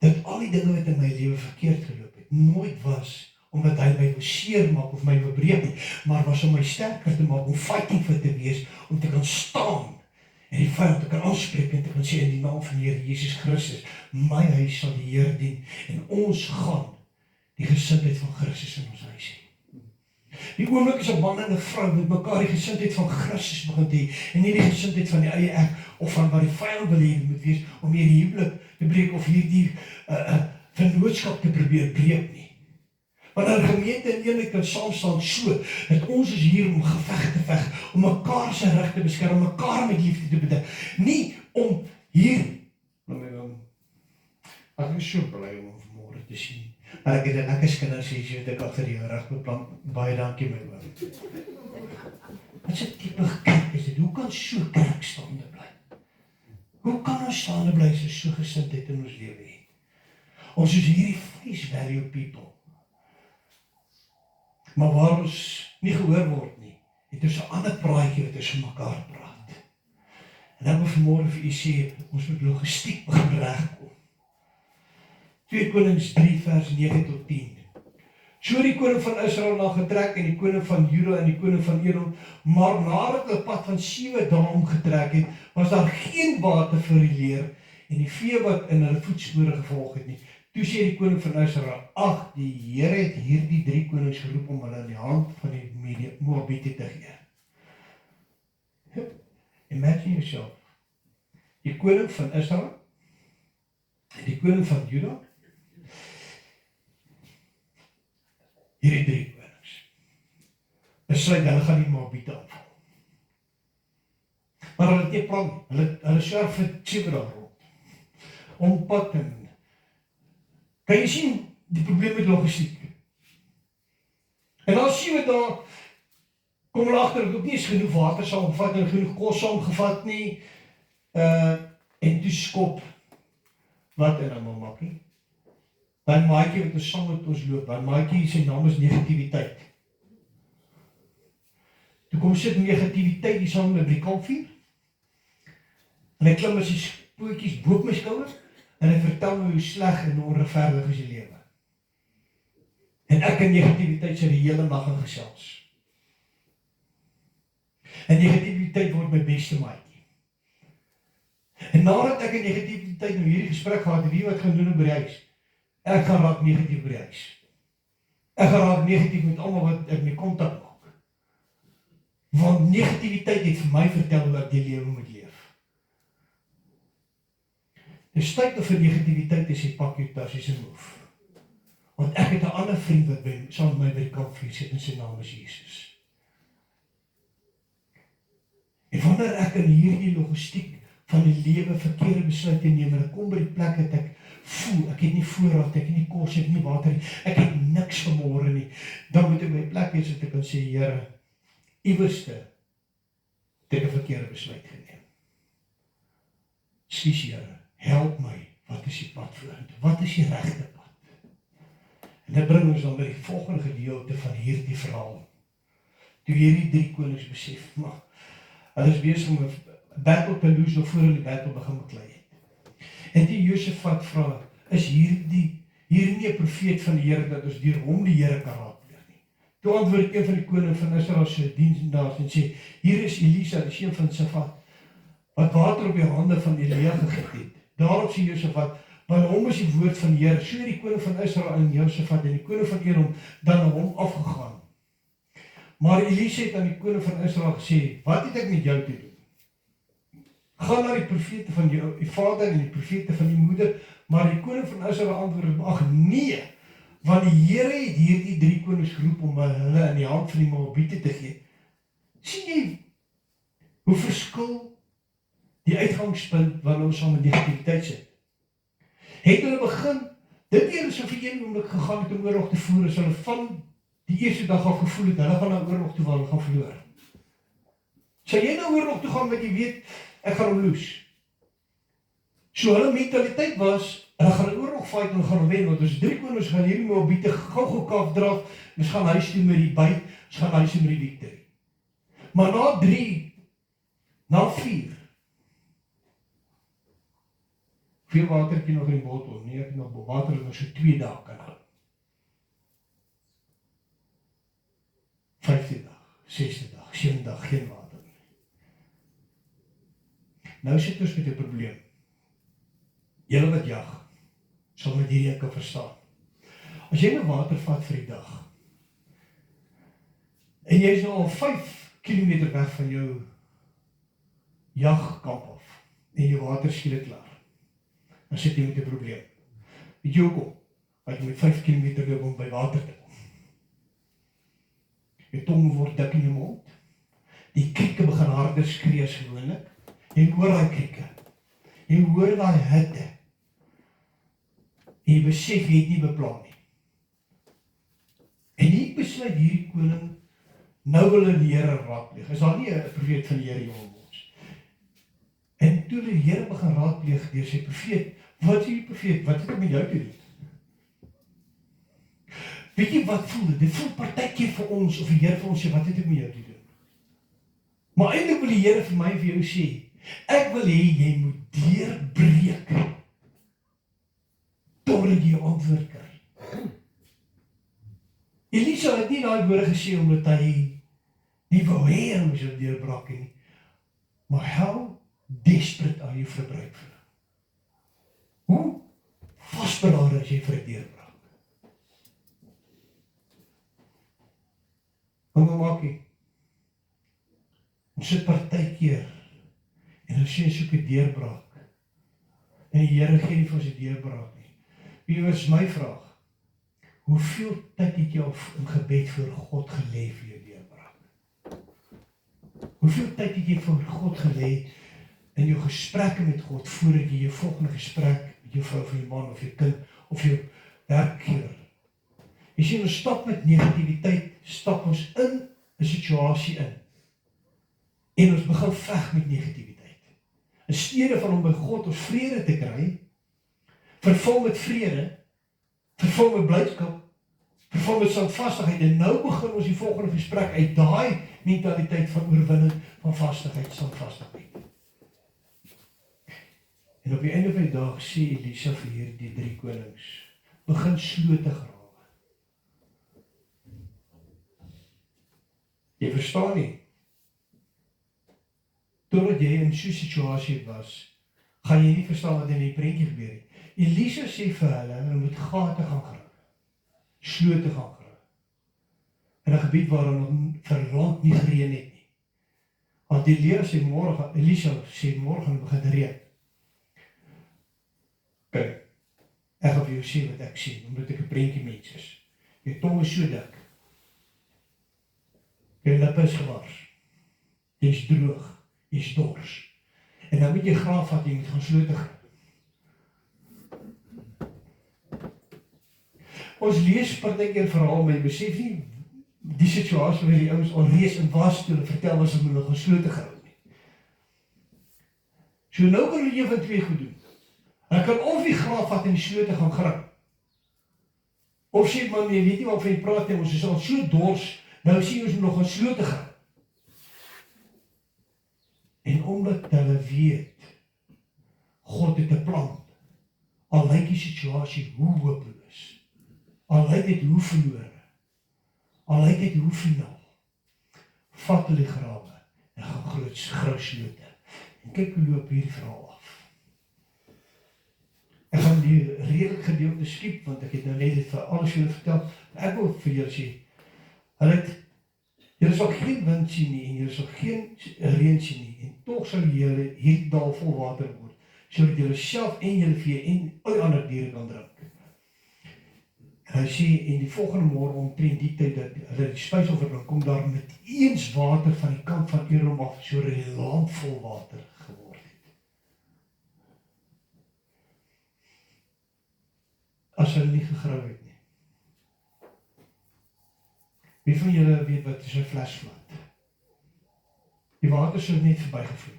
dat al die dinge wat in my lewe verkeerd geloop het, nooit was omdat hy my wil seermaak of my wil breek nie, maar was om my sterker te maak, om fighting fit te wees, om te kan staan, en die vyand te kan aanspreek, en te kan sê in die naam van die Here Jesus Christus, my huis sal die Here dien, en ons gaan die gesindheid van Christus in ons huis hê. Die oomblik is 'n man en 'n vrou met mekaar die gesindheid van Christus begin te hê, en nie die gesindheid van die eie ek, of van wat die vyand wil hê moet wees, om hierdie huwelik te breek, of hierdie vennootskap te probeer breek nie. Want in gemeente en eenheid kan saam staan so, dat ons is hier om geveg te veg, om mekaar se reg te beskerm, om mekaar met liefde te bedek, nie om hier, ek is so bly om vanmôre te sien. Maar ek het 'n lekker kindersessie wat ek agter die rug beplan. Baie dankie my oom. Wat 'n tipe kerk is dit? Hoe kan so kerk staande bly? Hoe kan ons staande bly as so gesindheid in ons lewe het? Ons is hierdie face value people. Maar waar ons nie gehoor word nie, het ons 'n ander praatjie wat ons vir mekaar praat. En dan wil vanmôre vir u sê, ons moet logistiek begin regkom. 2 Konings 3 vers 9 tot 10. So die koning van Israel na getrek en die koning van Juda en die koning van Edom, maar nadat hulle pad van 7 dae omgetrek het, was daar geen water vir die leer en die vee wat in hulle voetspore gevolg het nie. Toe sê die koning van Israel, ag, die Here het hierdie 3 konings geroep om hulle in die hand van die Moabiete te gee. Imagine yourself. Die koning van Israel en die koning van Juda, hierdie 3 konings besluit hulle gaan die Moabiete aanval. Maar hulle het nie plan, hulle surf vir 7 dae rond. Om pad en kan jy sien die probleem met logistiek? En dan sien we daar Kom hulle agter, ek het ook nie eens genoeg water saamgevat en genoeg kos saamgevat nie. En genoeg kos saamgevat nie. En toe skop, wat in hom makkie? Daai maatjie wat ons saam met ons loop, daai maatjie, sy naam is negativiteit. Toe kom sit negativiteit die saam met die kampvuur. En hy klim met sy spootjies bo op my skouers en hy vertel my hoe sleg en onregverdig is die lewe. En ek in negativiteit sy die hele nag in gesels. En negativiteit word my beste maatjie. En nadat ek in negativiteit nou hierdie gesprek gehad het, wie wat gaan doen op die huis? Ek gaan raak negatief by die huis. Ek gaan raak negatief met almal wat ek mee kontak maak. Want negativiteit het vir my vertel hoe ek die lewe moet leef. Dis tyd om vir negativiteit te sê, pak jou tassies en move. Want ek het 'n ander vriend wat saam met my by die kampvuur sit en sy naam is Jesus. En wanneer ek in hierdie logistiek van die lewe verkeerde besluite neem en ek kom by die plek dat ek voel, ek het nie voorraad, ek het nie kos, ek het nie water nie, ek het niks vanmôre nie, dan moet ek my plek wees dat ek kan sê, Here, iewerste het ek 'n verkeerde besluit geneem. Skus Here, help my, wat is die pad vorentoe? Wat is die regte pad? En dit bring ons dan by die volgende gedeelte van hierdie verhaal. Toe hierdie 3 konings besef, maar hulle is besig om 'n battle te lose nog voor hulle die battle begin beklei het. En die Josafat vra, is hier nie 'n profeet van die Here dat ons deur hom die Here kan raadpleeg nie? Toe antwoord een van die koning van Israel se diensdaars en sê, hier is Elisa, die seun van Safat, wat water op die hande van Elia gegee het. Daarop sê Josafat, want hom is die woord van die Here, so die koning van Israel aan Josafat en die koning van Edom dan na hom afgegaan. Maar Elisa het aan die koning van Israel gesê, wat het ek met jou te doen? Gaan na die profete van jou vader en die profete van die moeder, maar die koning van Israel antwoord, ag nee, want die Here het hierdie 3 konings geroep om hulle in die hand van die Moabiete te gee. Sien jy hoe verskil die uitgangspunt wanneer ons saam met negativiteit sit? Het hulle begin, dit hier is so vir een oomblik gegaan het om oorlog te voer, as hulle van die eerste dag al gevoel het, hulle gaan na oorlog toe waar hulle gaan verloor. Sal jy nou oorlog toe gaan wat jy weet, ek gaan hom loes. So hulle mentaliteit was, hulle gaan 'n oorlog fight en hulle gaan hom wen, want ons 3 konings gaan hierdie Moabiete gou kaf draf, ons gaan huis toe met die byt, ons gaan huis toe met die victory. Maar na 3, na 4, veel water het jy nog in die bottel, nee, ek het nog water nog so 2 dae kan hou. 5de dag, 6de dag, 7de dag, geen water nie. Nou sit ons met 'n probleem. Julle wat jag, sal met hierdie kan verstaan. As jy nou water vat vir die dag, en jy is nou al 5 kilometer weg van jou jagkamp af, en jou water skielik klaar, dan sit jy met 'n probleem. Weet jy hoekom? Want jy moet 5 kilometer loop om by water te kom. Jou tong word dik in jou mond, die krieke begin harder skree as gewoonlik, jy hoor daai krieke, jy hoor daai hitte, en jy besef jy het nie beplan nie. En hier besluit hierdie koning, nou wil hy die Here raadpleeg, is daar nie 'n profeet van die Here hier om ons. En toe die Here begin raadpleeg deur sy profeet, wat sê die profeet, wat het ek met jou te doen? Weet jy wat voel dit? Dit voel partykeer vir ons, of die Here vir ons sê, wat het ek met jou te doen? Maar eintlik wil die Here vir my en vir jou sê, ek wil hê jy moet deurbreek, totdat jy antwoord kry. Elisa het nie daai woorde gesê, omdat hy nie wou hê hy moes jou deurbraak nie, maar how desperate are you vir 'n breakthrough? Hoe vasberade is jy vir 'n deurbraak? Hoe maak jy? Ons sit partykeer en ons sê soek 'n deurbraak. En die Here gee nie vir ons 'n deurbraak nie. Wie was my vraag? Hoeveel tyd het jy al in gebed voor God gelê vir jou deurbraak? Hoeveel tyd het jy voor God gelê in jou gesprekke met God voordat jy jou volgende gesprek met jou vrou of jou man of jou kind of jou werkgewer? Jy sien, ons stap met negativiteit, stap ons in 'n situasie in. En ons begin veg met negativiteit. In steede van om by God ons vrede te kry, vervul met vrede, vervul met blydskap, vervul met standvastigheid, en nou begin ons die volgende gesprek uit daai mentaliteit van oorwinning, van vastigheid, standvastigheid. En op die einde van die dag sê Elisa vir hierdie 3 konings, begin slote grawe. Jy verstaan nie, totdat jy in so 'n situasie was, gaan jy nie verstaan wat in die prentjie gebeur het. Elisa sê vir hulle moet gate gaan grawe, slote gaan grawe, in 'n gebied waar hulle nog vir lank nie gereën het nie. Want Elisa sê môre begin reën. Kyk, ek gaan vir jou sê wat ek sien, omdat ek 'n prentjie mens is. Jou tong is so dik, jou lippe is gewars, jy is droog, jy is dors, en dan moet jy graaf vat, jy moet gaan slote grawe. Ons lees partykeer verhaal, maar jy besef nie die situasie waar die ouens alreeds in was toe hulle vertel was om hulle gaan slote grawe nie. So nou kan hulle een van 2 goed doen. Hulle kan of die graaf vat en die slote gaan grawe. Of sê, man, jy weet nie wat van jy praat nie, ons is al so dors, nou sien ons nog gaan slote grawe. En omdat hulle weet, God het 'n plan, al lyk die situasie hoe hopeloos, al lyk dit hoe verlore, al lyk dit hoe finaal, vat hulle die grawe en gaan grou slote. En kyk hoe loop hierdie verhaal af. Ek gaan die redelik gedeelte skiep, want ek het nou net dit vir alles julle vertel. Ek wil vir julle sê, julle sal geen wind sien nie, en julle sal geen reën sien nie, en tog sal julle hierdie dal vol water word, sodat julle self en julle vee en al die ander diere kan drink. En hy sê, en die volgende môre omtrent die tyd dat hulle die spysoffer dan kom daar met eens water van die kant van Edom af, sodat die land vol water geword het. As hulle nie gegrou het nie. Wie van julle weet wat is 'n flashflood? Die water sou net verbygevloei.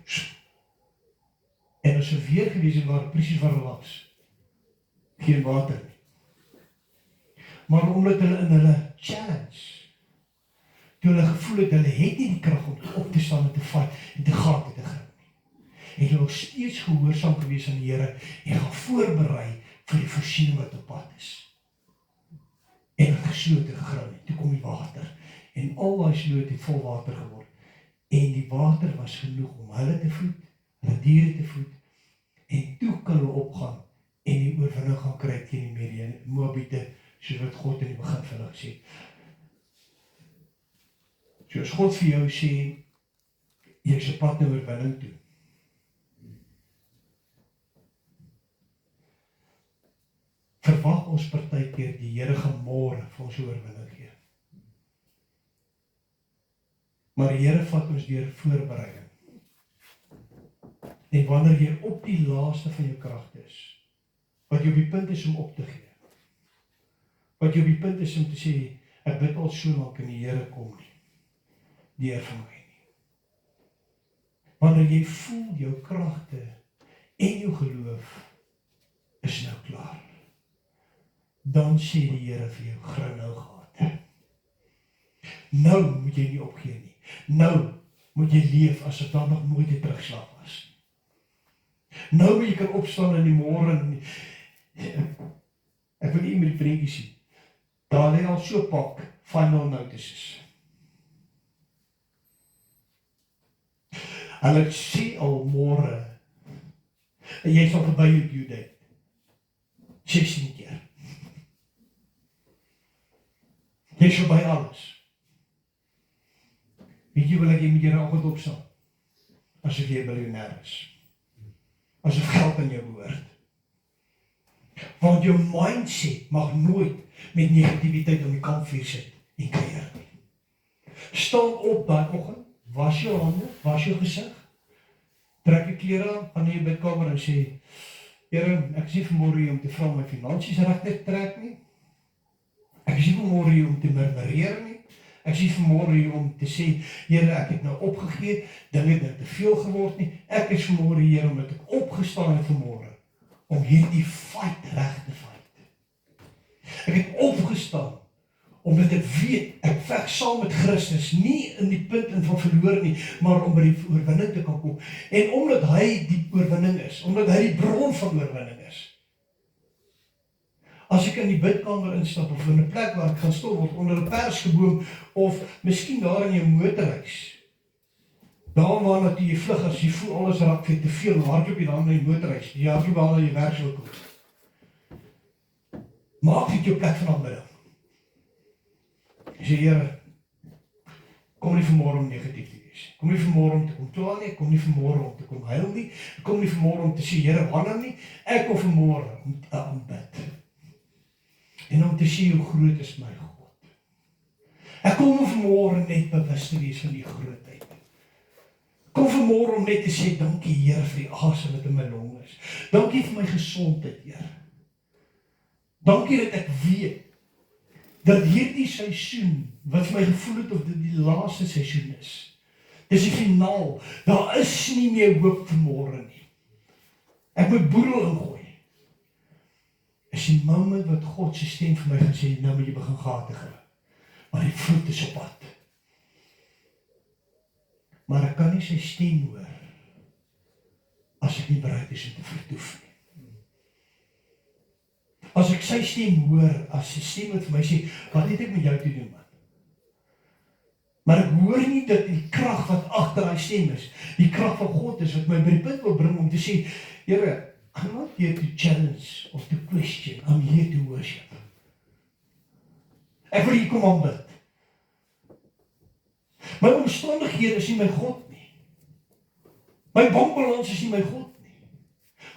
En as er weer gewees het waar presies waar hulle was, geen water nie. Maar omdat hulle in hulle challenge, toe hulle gevoel het, hulle het nie die krag om op te staan en te fight en te gate te grou nie, het hulle nog steeds gehoorsaam gewees aan die Here en gaan voorberei vir die voorsiening wat op pad is. En het geslote gegrou nie, toe kom die water, en al die sloot het vol water geword, en die water was genoeg om hulle te voed, hulle diere te voed, en toe kan hulle opgaan, en die oorwinning gaan kry teen die Moabiete, soos wat God in die begin vir hulle gesê het. So as God vir jou sê, jy is op pad na oorwinning toe. Verwag ons partykeer die Here gaan môre vir ons oorwinning gee. Maar die Here vat ons deur voorbereiding. En wanneer jy op die laaste van jou kragte is, wat jy op die punt is om op te gee, wat jy op die punt is om te sê, ek bid al so lank en die Here kom nie, deur vir my nie. Wanneer jy voel jou kragte en jou geloof is nou klaar, dan sê die Here vir jou, grou nou gate. Nou moet jy nie opgee nie. Nou moet jy leef asof daar nog nooit 'n terugslag was. Nou moet jy kan opstaan in die môre. Ek wil nie met die prentjie sien. Daar lê al so pak final notices. Hulle sê al môre, en jy sal verby jou due date. 16 keer. Jy is by alles. Weet jy wil ek jy met jou oggend opstaan, asof jy 'n biljoenêr is. Asof geld aan jou behoort. Want jou mindset mag nooit met negativiteit om die kampvuur sit en kuier nie. Staan op daai oggend, was jou hande, was jou gesig, trek jou klere aan, gaan in jou bidkamer en sê, Here, ek is nie vanmôre hier om te vra my finansies reg te trek nie. Ek is nie vanmôre hier om te murmureer nie. Ek is hier vanmôre hier om te sê, Here, ek het nou opgegee, dinge het nou te veel geword nie. Ek is vanmôre hier omdat ek opgestaan het vanmôre om hierdie fight reg te fight. Ek het opgestaan omdat ek weet, ek veg saam met Christus, nie in die punt in van verloor nie, maar om by die oorwinning te kan kom. En omdat hy die oorwinning is, omdat hy die bron van oorwinning is. As ek in die bidkamer instap of in 'n plek waar ek gaan stil word onder 'n persgeboom of miskien daar in jou motorhuis. Daar waar jy vlug as jy voel alles raak vir te veel, hardloop jy dan na die motorhuis. Jy hardloop daar na jou werkswinkel. Maak dit jou plek van aanbidding. Sê Here, kom nie vanmôre om negatief te wees. Kom nie vanmôre om te kom kla nie, kom nie vanmôre om te kom huil nie, kom nie vanmôre om te sê Here, wanneer nie. Ek kom vanmôre om te aanbid. En om te sê hoe groot is my God. Ek kom vanmôre net bewus te wees van die grootheid. Kom vanmôre om net te sê dankie Here vir die asem wat in my longe is. Dankie vir my gesondheid, Here. Dankie dat ek weet dat hierdie seisoen wat vir my gevoel het of dit die laaste seisoen is. Dis die finaal. Daar is nie meer hoop vir môre nie. Ek moet boedel ingooi. Is die moment wat God se stem vir my gaan sê, nou moet jy begin gate grawe. Maar die vloed is op pad. Maar ek kan nie sy stem hoor as ek nie bereid is om te vertoef nie. As ek sy stem hoor, as sy stem wat vir my sê, wat het ek met jou te doen, man? Maar ek hoor nie dat die krag wat agter hy stem is, die krag van God is, wat my by die punt wil bring om te sê, Here, I'm not here to challenge or to question, I'm here to worship. Ek wil hier kom aanbid. My omstandighede is nie my God nie. My bankbalans is nie my God nie.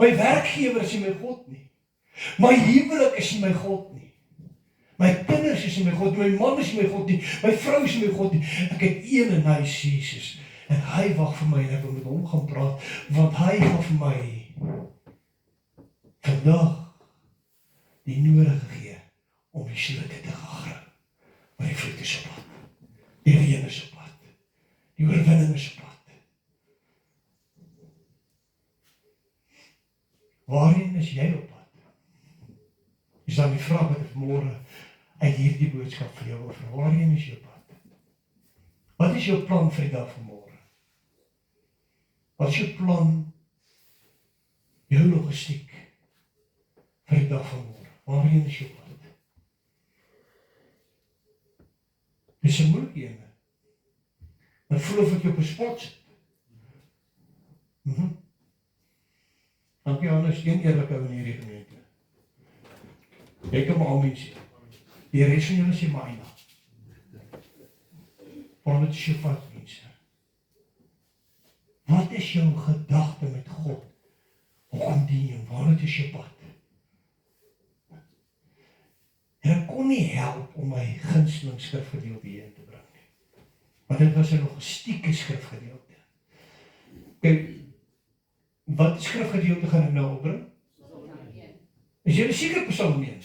My werkgewer is nie my God nie. My huwelik is nie my God nie. My kinders is nie my God nie. My man is nie my God nie. My vrou is nie my God nie. Ek het een en hy is Jesus. En hy wag vir my en ek wil met hom gaan praat, want hy gaan vir my vandag die nodige gee om die slote te gaan. Maar die vloed is op pad. Die reën is op pad. Die oorwinning is op pad. Waarheen is jy op pad? Is dan die vraag wat ek môre uit hierdie boodskap vir jou wil vra. Waarheen is jy op pad? Wat is jou plan vir die dag van môre? Wat is jou plan, jou logistiek vir die dag van môre? Waarheen is jou pad? Dis 'n moeilike een. Maar voel of ek jou op 'n spot sit. Dankie Hannes, een eerlike ou in hierdie gemeente. Ek kom al mense. Die res van julle sê myne. Want dit is jou pad, mense. Wat is jou gedagte met God? Hoe kom die en waar is jou pad? En ek kon nie help om my gunsteling skrifgedeelte hierin te bring nie. Want dit was 'n logistieke skrifgedeelte. Kyk, wat skrifgedeelte gaan ek nou opbring? Is julle seker Psalm 1?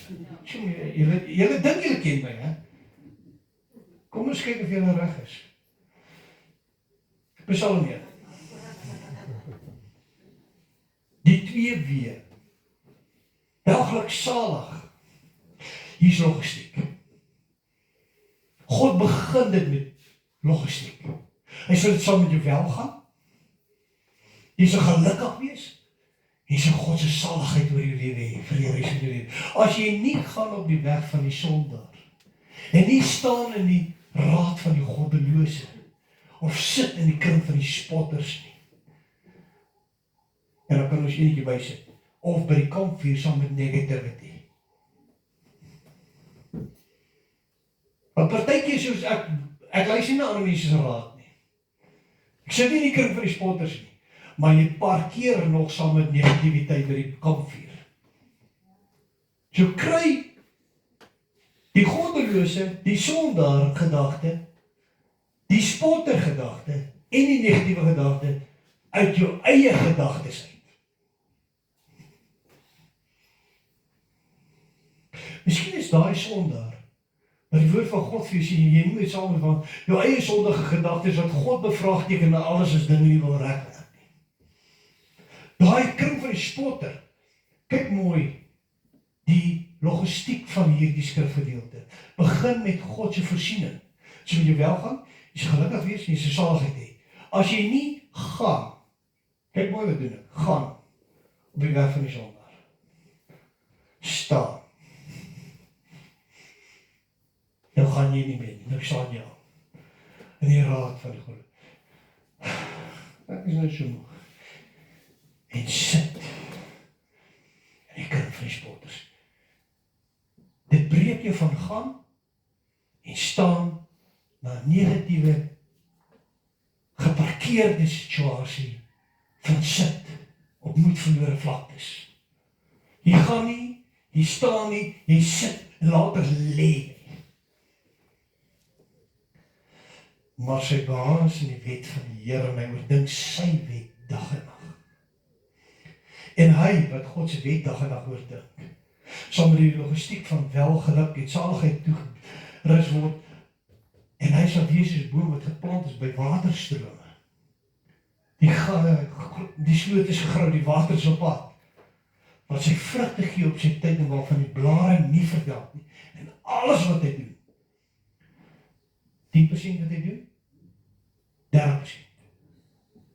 Julle dink julle ken my, hè? Kom ons kyk of julle reg is. Psalm 1. Die 2 weer. Welglik salig. Hier is logistiek. God begin dit met logistiek. Hy sal dit saam met jou wel gaan. Jy sal gelukkig wees. Jy sal God se saligheid oor jou lewe hê vir die res van jou lewe. As jy nie gaan op die weg van die sondaar en nie staan in die raad van die goddelose of sit in die kring van die spotters nie. En dan kan ons enetjie bysit of by die kampvuur saam met negativity. Want partykeer soos ek luister nie na ander mense se raad nie. Ek sit nie in die kring van die spotters nie. Maar jy parkeer nog saam met negativiteit by die kampvuur. So kry die goddelose, die sondaar gedagte, die spotter gedagte en die negatiewe gedagte uit jou eie gedagtes uit. Miskien is daai sondaar Maar die woord van God vir jou sê, jy moet saam met van jou eie sondige gedagtes wat God bevraagteken en alles is dinge nie wil regwerk nie. Daai kring van die spotter, kyk mooi die logistiek van hierdie skrifgedeelte. Begin met God se voorsiening. So moet jy wel gaan, jy sal gelukkig wees en jy sal saligheid hê. As jy nie gaan, kyk mooi wat doen ek, gaan op die weg van die sondaar. Staan. Nou gaan jy nie meer, nou staan jy al. In die raad van die God. Ek is nou so moeg. En sit. En ek kan van die spotters. Dit breek jou van gaan en staan na 'n negatiewe geparkeerde situasie van sit op moedverlore vlaktes. Jy gaan nie, jy staan nie, jy sit en later lê. Maar sy behaas in die wet van die Here en hy oordink sy wet dag en nag. En hy wat God se wet dag en nag oordink, sal met die logistiek van welgeluk en saligheid toegerus word. En hy sal wees soos 'n boom wat geplant is by waterstrome. Die sloot is gegrou, die water is op pad. Wat sy vrugte gee op sy tyd en waarvan die blare nie verdamp nie. En alles wat hy doen, 10% wat hy doen, 30%,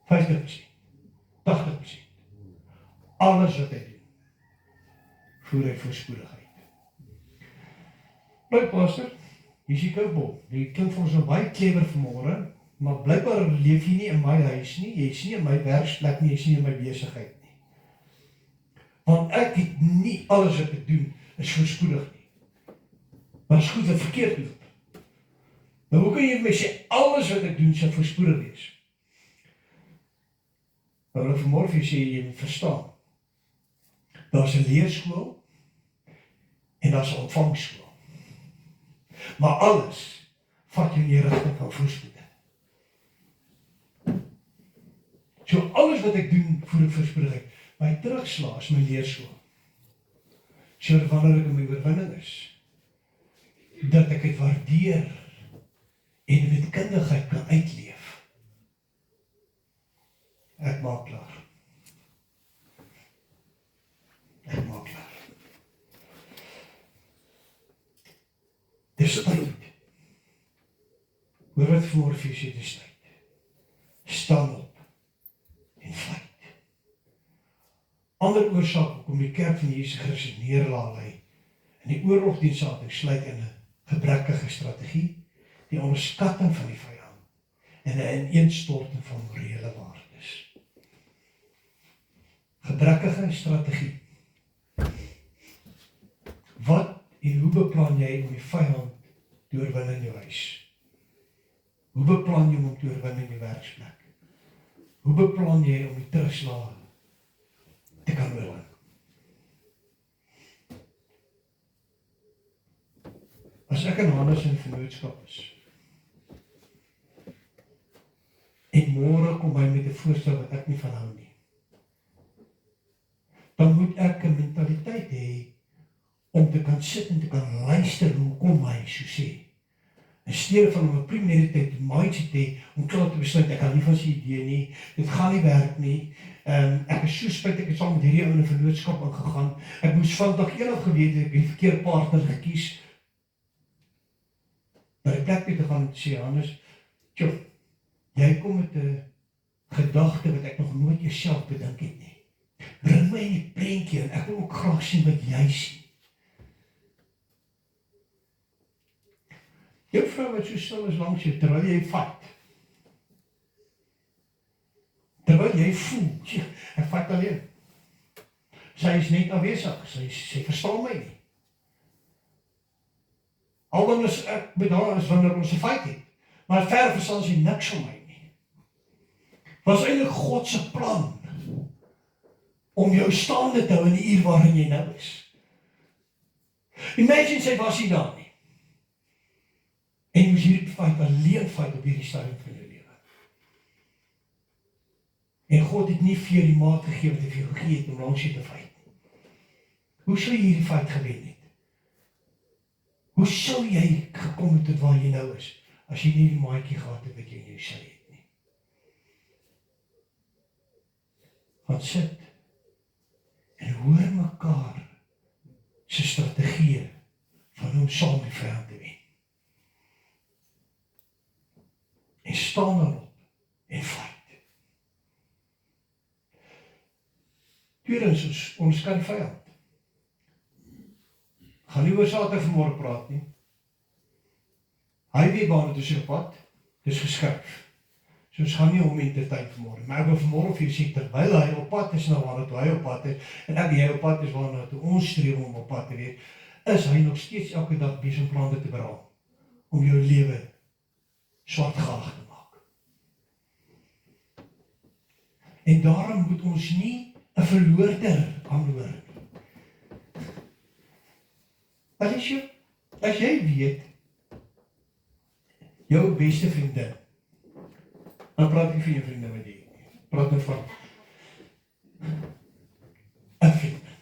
50%, 80%. Alles wat hy doen, voer hy voorspoedigheid. Nou pastor, hier is die koupel. Die klink vir ons nou baie clever vanmôre, maar blykbaar leef jy nie in my huis nie, jy is nie in my werksplek nie, jy is nie in my besigheid nie. Want ek het nie alles wat ek doen is voorspoedig nie. Maar is goed wat verkeerd loop. Maar hoe kan jy my sê, alles wat ek doen sal voorspoedig wees? Nou wil ek vanmôre vir jou sê, jy moet verstaan. Daar is 'n leerskool en daar is 'n ontvangskool. Maar alles vat jou in die rigting van voorspoed. So alles wat ek doen voer ek voorspoedigheid. My terugslag is my leerskool. So wanneer ek in my oorwinning is, dat ek het waardeer en met kundigheid kan uitleef. Ek maak klaar. Ek maak klaar. Dis tyd. Hoor wat voor vir jy dis tyd. Staan op en vleit. Ander oorsaak hoekom die kerk van Jesus Christus neerlaat lê en die oorlogdiensagting sluit in 'n gebrekkige strategie, die onderskatting van die vyand en 'n ineenstorting van morele waardes. Gebrekkige strategie. Wat en hoe beplan jy om die vyand te oorwin in jou huis? Hoe beplan jy om te oorwin in die werksplek? Hoe beplan jy om die terugslag te kan oorwin? As ek in Hannes in vennootskap is, en môre kom hy met 'n voorstel wat ek nie van hou nie, dan moet ek 'n mentaliteit hê om te kan sit en te kan luister hoekom hy so sê. In steede van om 'n premeditated mindset te hê, om klaar te besluit, ek kan nie van sy idee nie, dit gaan nie werk nie, ek is so spyt, ek het saam met hierdie ou in 'n vennootskap ingegaan, ek moes van dag 1 af geweet het, ek het die verkeerde partner gekies, maar ek plek te gaan sê, Hannes, tjoh, jy kom met 'n gedagte wat ek nog nooit jouself bedink het nie. Bring my in die prentjie en ek wil ook graag sien wat jy sien. Jou vrou wat so stil is langs jou, terwyl jy vat. Terwyl jy voel, ek vat alleen. Sy is net afwesig, sy verstaan my nie. Alhoewel is ek met haar is wanneer ons 'n fight het, maar ver verstaan sy niks van my nie. Was eintlik God se plan om jou staande te hou in die uur waarin jy nou is. Imagine sy was nie daar nie. En jy moes hierdie fight alleen fight op hierdie stadium van jou lewe. En God het nie vir jou die maat gegee wat hy vir jou gegee het om langs jou te fight. Hoe sou jy hierdie fight gewen het? Hoe sou jy gekom het tot waar jy nou is, as jy nie die maatjie gehad het wat jy in jou sy het nie? Gaan sit en hoor mekaar se strategieë van hoe om saam die vyand te wen. En staan daarop en fight. Tweedens, ons kan vyand. Gaan nie oor Saterdag vanmôre praat nie. Hy weet waar dit is op pad, dis geskryf. So ons gaan nie hom entertain vanmôre, maar ek wil vanmôre vir jou sê, terwyl hy op pad is na waar toe hy op pad is, en ek jy op pad is waarna toe ons streef om op pad te wees, is hy nog steeds elke dag besig om planne te beraam, om jou lewe swartgalig te maak. En daarom moet ons nie 'n verloorder aanhoor nie. As jy weet, jou beste vriendin, dan praat ek vir jou vriendin met jy, praat net van 'n vriendin.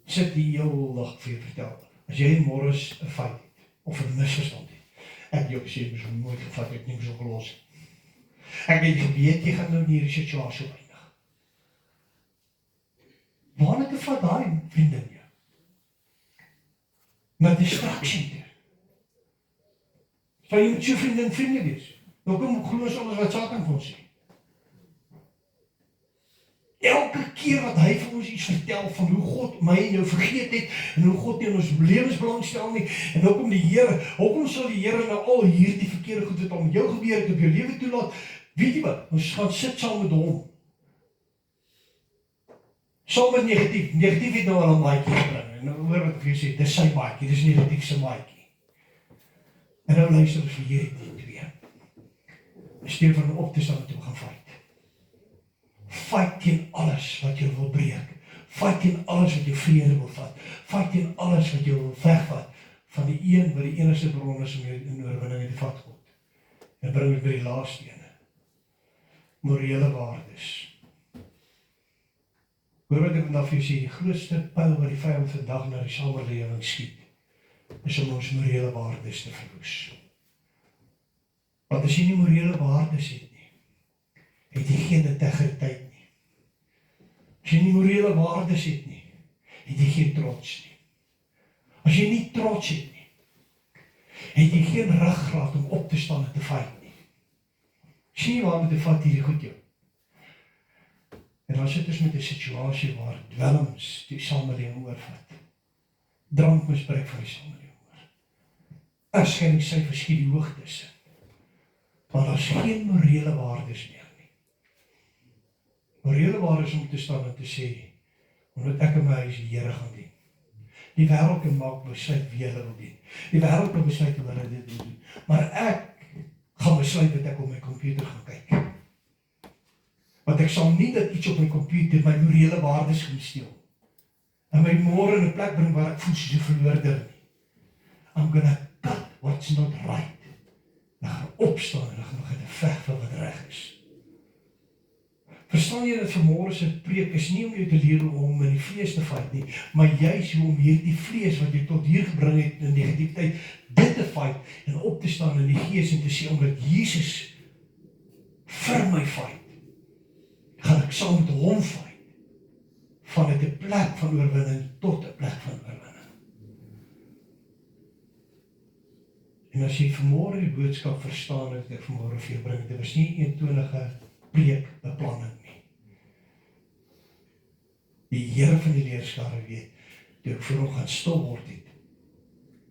Sit die heel dag vir jou vertel, as jy môre 'n fout het, of 'n misverstand het, ek het jou gesê, jy moet nooit gevat het, nie so gelos. Ek het geweet, jy gaan nou nie hierdie situasie eindig. Waarna te vat daai vriendin jou? Na distraction toe. Jy moet jou vriendin wees. Nou kom glo ons alles wat Satan vir ons sê. Elke keer wat hy vir ons iets vertel van hoe God my en jou vergeet het, en hoe God nie in ons lewens belangstel nie, en nou kom die Here, hoekom sal die Here nou al hierdie verkeerde goed wat om jou gebeur het op jou lewe toelaat? Weet jy wat, ons gaan sit saam met hom. Saam met negatief het nou al 'n maatjie gebring, en nou hoor wat ek vir jou sê, dis sy maatjie, dis negatief se maatjie. En nou luister ons vir hierdie twee. Stel van op te staan en toe gaan fight. Fight teen alles wat jou wil breek. Fight teen alles wat jou vrede wil vat. Fight teen alles wat jou wil wegvat van die een wat die enigste bron is om jou in oorwinning te vat God. En bring ek by die laaste ene. Morele waardes. Hoor wat ek vandag vir jou sê, die grootste pyl wat die vyand vandag na die samelewing skiet, is om ons morele waardes te verwoes. Want as jy nie morele waardes het nie, het jy geen integriteit nie. As jy nie morele waardes het nie, het jy geen trots nie. As jy nie trots het nie, het jy geen ruggraat om op te staan en te fight nie. Sien jy waar met die vat hierdie goed jou? En dan sit ons met 'n situasie waar dwelms die samelewing oorvat. Drankmisbruik van die samelewing oor. Egskeidingsyfers skiet die hoogtes in. Maar daar is geen morele waardes meer nie. Morele waardes om te staan en te sê, omdat ek in my huis die Here gaan dien. Die wêreld kan maak besluit wie hulle wil dien. Die wêreld kan besluit hoe hulle dit wil doen. Maar ek gaan besluit dat ek op my komputer gaan kyk. Want ek sal nie dat iets op my komputer my morele waardes gaan steel. En my môre in 'n plek bring waar ek voel soos 'n verloorder nie. I'm gonna cut what's not right. Dan gaan opstaan en dan gaan ek veg vir wat reg is. Verstaan jy dat vanmôre se preek is nie om jou te leer om in die vlees te fight nie, maar juis om hierdie vlees wat jy tot hier gebring het in negativiteit, dit te fight en op te staan in die gees en te sê, omdat Jesus vir my fight, gaan ek saam met hom fight, van 'n plek van oorwinning tot 'n plek van oorwinning. En as jy vanmôre die boodskap verstaan wat ek vanmôre vir jou bring, dit was nie 'n eentonige preekbeplanning nie. Die Here van die leerskare weet, toe ek voor hom gaan stil word het,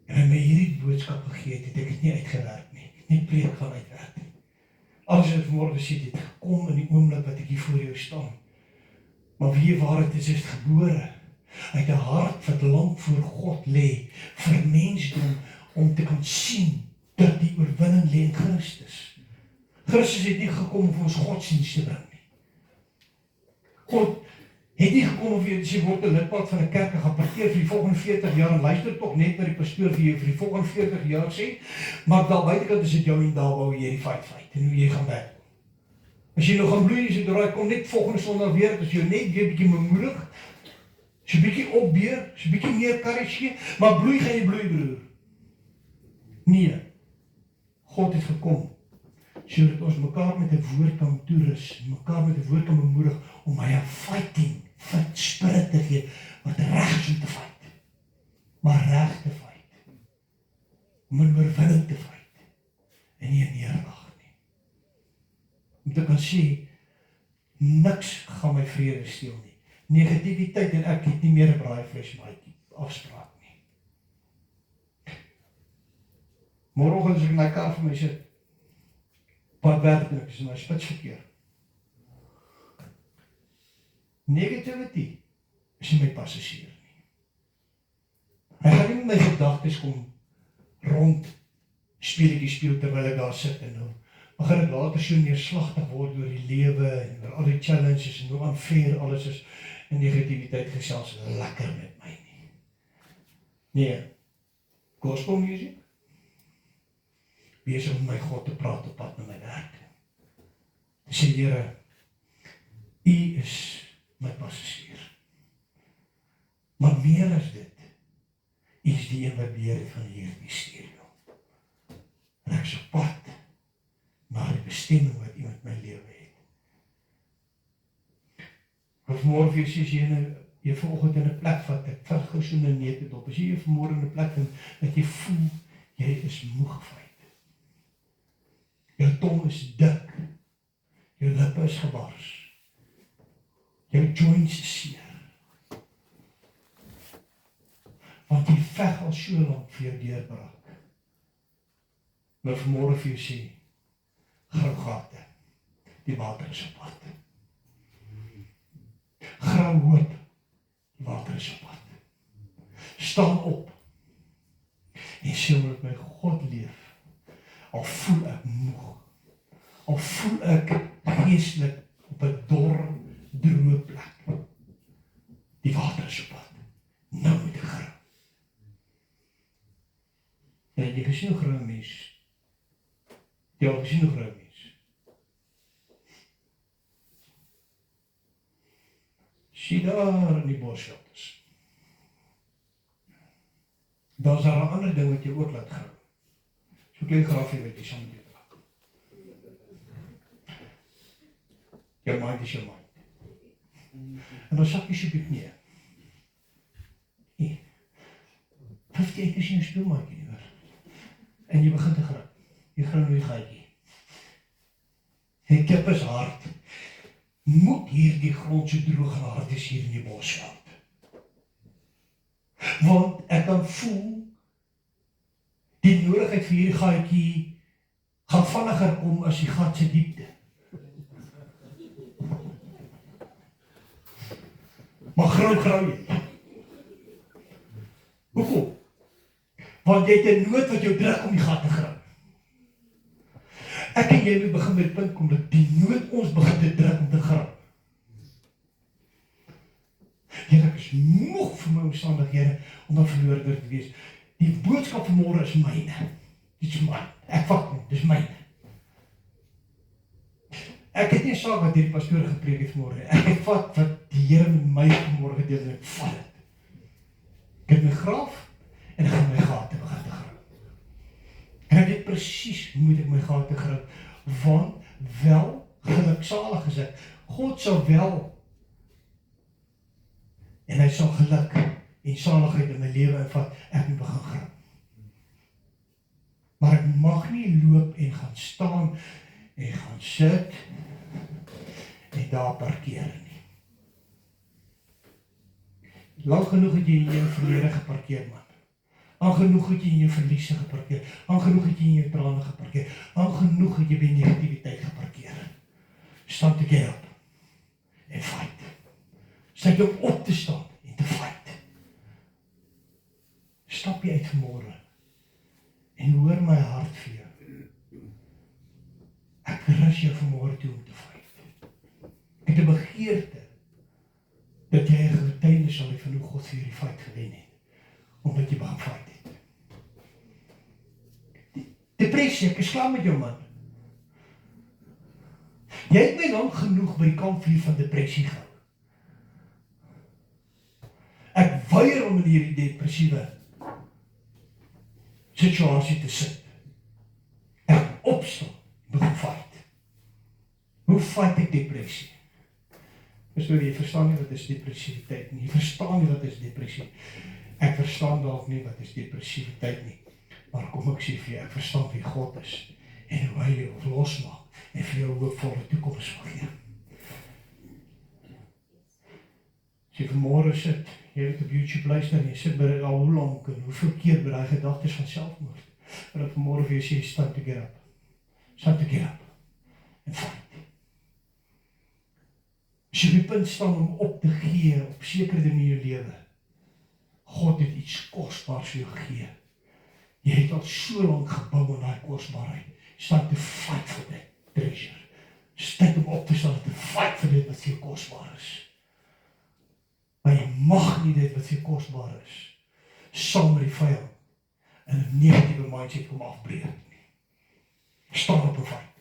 en hy my hierdie boodskap gegee het, ek het nie uitgewerk nie, ek het nie preek gaan uitwerk nie. Alles wat vanmôre gesê het gekom in die oomblik wat ek hier voor jou staan. Maar wie waar het is gebore, uit 'n hart wat lank voor God lê, vir mensdom, om te kan sien dat die oorwinning lê in Christus. Christus het nie gekom om ons godsdienst te bring nie. God het nie gekom om vir jy word 'n lidmaat van 'n kerk en gaan parkeer vir die volgende 40 jaar en luister tog net na die pastoor vir jou vir die volgende 40 jaar sê, maar daar buitekant is dit jou en daar wou jy die fight en hoe jy gaan werk. As jy nog gaan bloei, as jy draai, kom net volgende Sondag weer, as jy net weer 'n bietjie bemoedig, So 'n bietjie opbeer, so 'n bietjie meer courage gee, maar bloei gaan jy bloei, broer. Nee, God het gekom, sodat ons mekaar met 'n woord kan toerus, mekaar met 'n woord kan bemoedig, om my 'n fighting, fit spirit te gee, wat reg is om te fight. Maar reg te fight. Om 'n oorwinning te fight. En nie 'n neerlag nie. Om te kan sê, niks gaan my vrede steel nie. Negativiteit en ek het nie meer 'n braaivleis maatjie afspraak nie. Môreoggend as ek in my kar vir my sit, pad werk en ek is in my spitsverkeer. Negativity is nie my passasier nie. Hy gaan nie met my gedagtes kom rond speletjie speel terwyl ek daar sit en nou begin ek later so neerslagtig word oor die lewe en oor al die challenges en hoe unfair alles is en negativiteit gesels lekker met my nie. Nee, gospel music, besig om my God te praat op pad na my werk. Sê Here, U is my passasier. Maar meer as dit, U is die een wat beheer het van hierdie stereo. En ek is op pad na die bestemming wat U met my lewe het. Of môre vir jy vanoggend in 'n plek vat, ek vat gou so 'n neet op. As jy vanmôre in 'n plek vind dat jy voel jy is moeg gefeit. Jou tong is dik. Jou lippe is gebars. Jou joints is seer. Want jy veg al so lank vir jou deurbraak. Maar vanmôre vir jou sê, grou gate, die water is op pad. Grou hoop, die water is op pad. Staan op en sê met my God leef, al voel ek moeg, al voel ek geestelik op 'n dor, droë plek. Die water is op pad. Nou moet ek grou. En jy gesien hoe grou mens. Jy al gesien hoe grou mens. Sien daar in die bosvelders. Dan is daar 'n ander ding wat jy ook laat grou. So 'n klein grafie wat jy saam met jou dra. Jou mind is jou mind. En dan sak jy so bietjie neer. Nee. 58 is nie 'n speelmaatjie nie, hoor. En jy begin te grou. Jy grou nou die gaatjie. Die kip is hard. Moet hierdie grond so droog en hard is hier in die bosveld. Want ek kan voel die nodigheid vir hierdie gaatjie gaan vinniger kom as die gat se diepte. Maar grou jy. Hoekom? Want jy het 'n nood wat jou druk om die gat te grou. Ek en jy moet begin met die punt kom dat die nood ons begin te druk om te grou. Here, ek is moeg vir my omstandighede om 'n verloorder te wees. Die boodskap van môre is myne. Dit is myne. Ek vat hom, dis myne. Ek het nie saak wat hierdie pastoor gepreek het môre. Ek het vat wat die Here met my môre gedeel het en ek vat dit. Ek het my graaf en ek gaan my gate begin te grou. En ek weet presies hoe moet ek my gate grou, want wel geluksalig is ek. God sal wel en hy sal geluk en saligheid in my lewe invat, ek moet begin grou. Maar ek mag nie loop en gaan staan en gaan sit en daar parkeer nie. Lang genoeg het jy in jou verlede geparkeer, man. Lang genoeg het jy in jou verliese geparkeer. Lang genoeg het jy in jou trane geparkeer. Lang genoeg het jy by negativiteit geparkeer. Stand to get up en fight. Stel jou op te staan en te fight. Stap jy uit vanmôre en hoor my hart vir jou. Ek rus jou vanmôre toe om te fight. Ek het 'n begeerte dat jy 'n getuienis sal hê van hoe God vir die fight gewen het, omdat jy begin fight het. Depressie, ek is klaar met jou, man. Jy het my lank genoeg by die kampvuur van depressie gehou. Ek weier om in hierdie depressiewe situasie te sit. Ek opstaan, begin fight. Hoe fight ek depressie? Jy verstaan nie wat is depressiviteit nie. Jy verstaan nie wat is depressie. Ek verstaan dalk nie wat is depressiviteit nie. Maar kom ek sê vir jou, ek verstaan wie God is. En hoe hy jou losmaak. En vir jou hoopvolle toekoms wil gee. As jy vanmôre sit, jy het op YouTube luister en jy sit by al hoe lank en hoeveel keer by die gedagtes van selfmoord. En dat vanmôre vir jou sê, stand to get up. Stand to get up. En fight. As jy op die punt staan om op te gee op sekere dinge in jou lewe, God het iets kosbaars vir jou gegee. Jy het al so lank gebou in daai kosbaarheid. Stand to fight for that treasure. Stand om op te staan te fight vir dit wat vir jou kosbaar is. Maar jy mag nie dit wat vir jou kosbaar is, saam met die vyand, in 'n negatiewe mindset kom afbreek nie. Staan op en fight.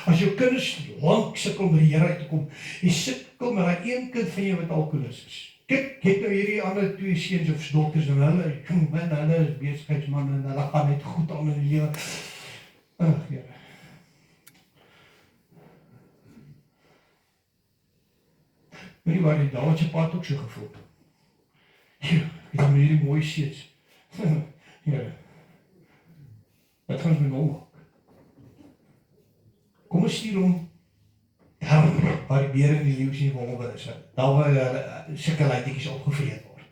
As jou kinders lank sukkel met die Here uit te kom, jy sukkel met daai een kind van jou wat alkoholist is. Kyk, jy het nou hierdie ander 2 seuns of dokters en hulle is besigheidsmanne en hulle gaan net goed aan in die lewe. Ag, Here. Weet jy waar die Dawid se pad ook so gevoel? Ja, ek het met hierdie mooi seuns. Here. Wat gaan ons met hom maak? Kom ons stuur hom waar die bere en die leeu's en die wolwe is. Daar waar sulke luitjies opgevreet word.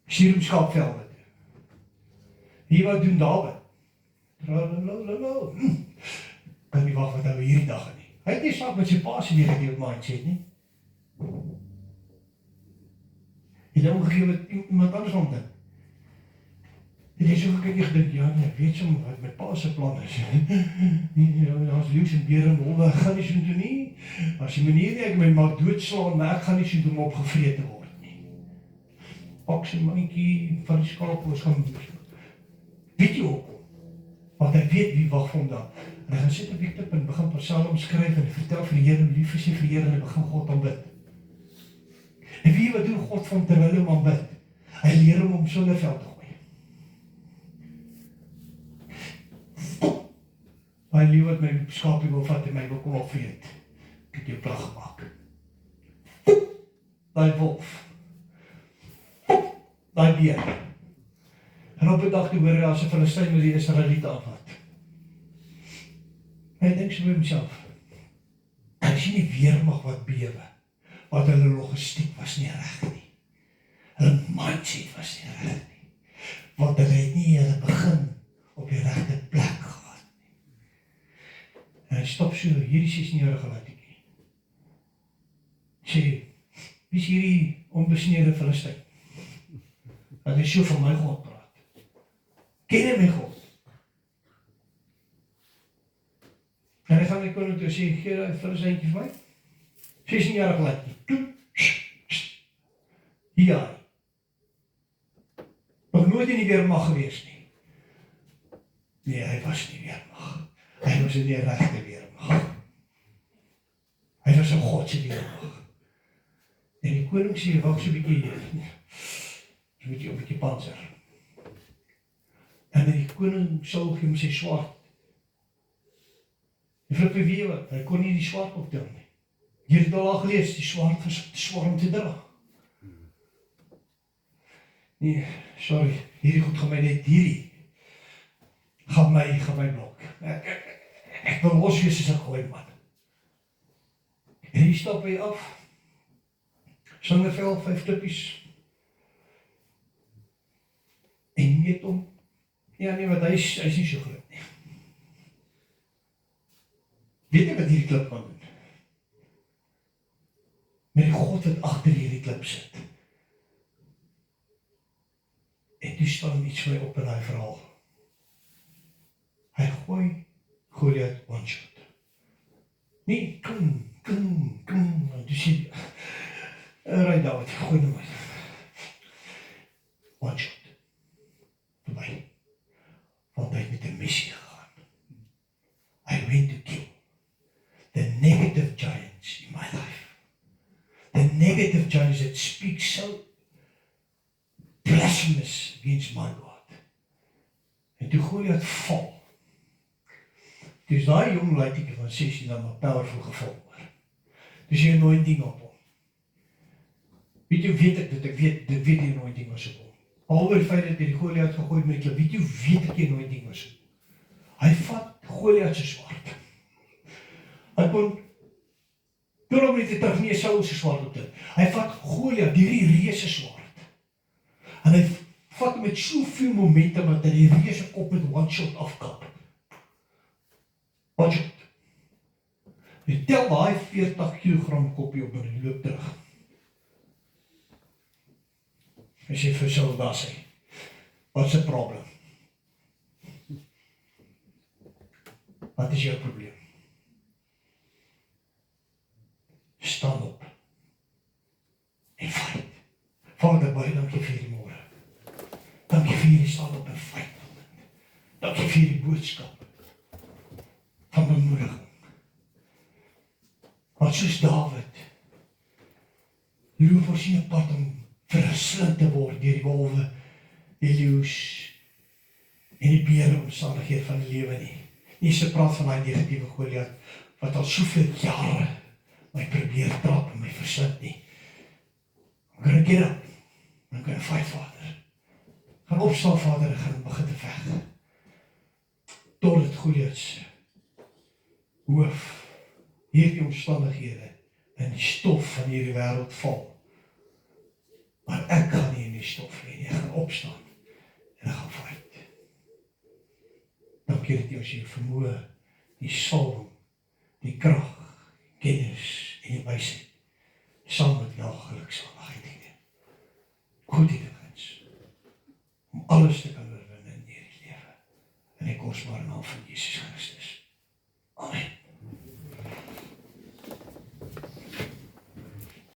Stuur hom skaapvelde toe. Hier wat doen Dawid? Kan nie wag wat hy hierdie dag nie. Hy het nie saak met sy pa se negatieve mindset nie. Hy het omgegee met iemand anders omdink. En jy so gekyk, ek dink, ja, ek weet sommer wat my pa se plan is. As leeu's en bere en wolwe, ek gaan nie so doen nie. As die manier nie, ek my mag doodslaan, maar ek gaan nie so doen om opgevrete word nie. Pak sy mandjie van die skaap, ons gaan weet jy hoekom? Want hy weet wie wag vir hom daar. En hy gaan sit op die klip en begin psalms skryf en vertel vir die Here hoe lief is hy vir die Here en hy begin God aanbid. En wie wat doen God van terwyl hy hom aanbid? Hy leer hom om sonder veld te gooi. Hy leeuw wat my skaapie wil vat en my wil kom opvreet. Ek het jou plag gemaak. Daai wolf. Daai beer. En op 'n dag toe hoor hy as 'n Filistyn met die Israeliete aanvat. Hy dink so by homself. Hy sien die weermag wat bewe. Want hulle logistiek was nie reg nie. Hulle mindset was nie reg nie. Want hulle het nie hulle begin op die regte plek gehad nie. En hy stop so, hierdie 16-jarige laatjie. Sê, wie is hierdie onbesnede Filistyn? Dat hy so van my God praat. Ken hy my God? En hy gaan my koning toe sê, gee die Filistyntjie vir my. 16-jarige laatjie. Toe, hier. Nog nooit in die weermag gewees nie. Nee, hy was nie weermag. Hy was in die regte weermag. Hy was in God se weermag. En die koning sê, wag so 'n bietjie, so 'n bietjie panser. En die koning Saul gee hom sy swaard. Die flippe weet wat, hy kon nie die swaard optel nie. Jy het al gelees, die swaard was te swaar om te dra. Nee, sorry, hierdie goed gaan my net hierdie. Gaan my blok. Ek wil los wees as ek gooi, man. En hier stap hy af. Singevel, 5 klippies. En meet hom. Ja, nee, want hy is nie so groot nie. Weet jy wat hierdie klip kan doen? Met die God wat agter hierdie klip sit. En toe staan iets vir my op in daai verhaal. Hy gooi Goliat one shot. Nee, kom, toe sê ry Dawid, gooi nou maar. One shot. Verby. Want hy het met 'n missie gegaan. I went to kill the negative giants in my life. The negative of James that speaks so blasphemous against my God. En toe Goliath val. Dus daai jong leitetjie van 16 dan maar powerful geval hoor. Dus die anointing op hom. Weet jy, weet ek dit, ek weet die anointing was op hom. Alhoewel die feit dat die Goliath gegooi met die weet jy, weet ek die anointing was op hom. Hy vat Goliath se swaard. Hy kon toe nog net terug nie Saul se swaard op dit. Hy vat Goliath, die reuse swaard. En hy vat hom met soveel momentum dat hy die reuse kop met one shot afkap. One shot. Hy tel daai 40 kg koppie op en hy loop terug. Hy sê vir Saul daar sê, wat's die probleem? Wat is jou probleem? Staan op en fight. Vader, baie dankie vir die môre. Dankie vir die staan op en fight. Dankie vir die boodskap van bemoediging. Want soos Dawid loop ons nie 'n pad om verslind te word deur die wolwe, die leeu's en die beere omstandighede van die lewe nie. Nie se praat van daai negatiewe Goliath wat al soveel jare my probeer trap en my verslind nie. I'm gonna get up. I'm gonna fight, Vader. Gaan opstaan, Vader, en gaan begin te veg. Totdat Goliath se hoof hierdie omstandighede in die stof van hierdie wêreld val. Maar ek gaan nie in die stof lê nie. Ek gaan opstaan en ek gaan fight. Dankie dat jy ons hier vermoë, die salwing, die krag, kennis en die wysheid saam met jou geluksaligheid. Goed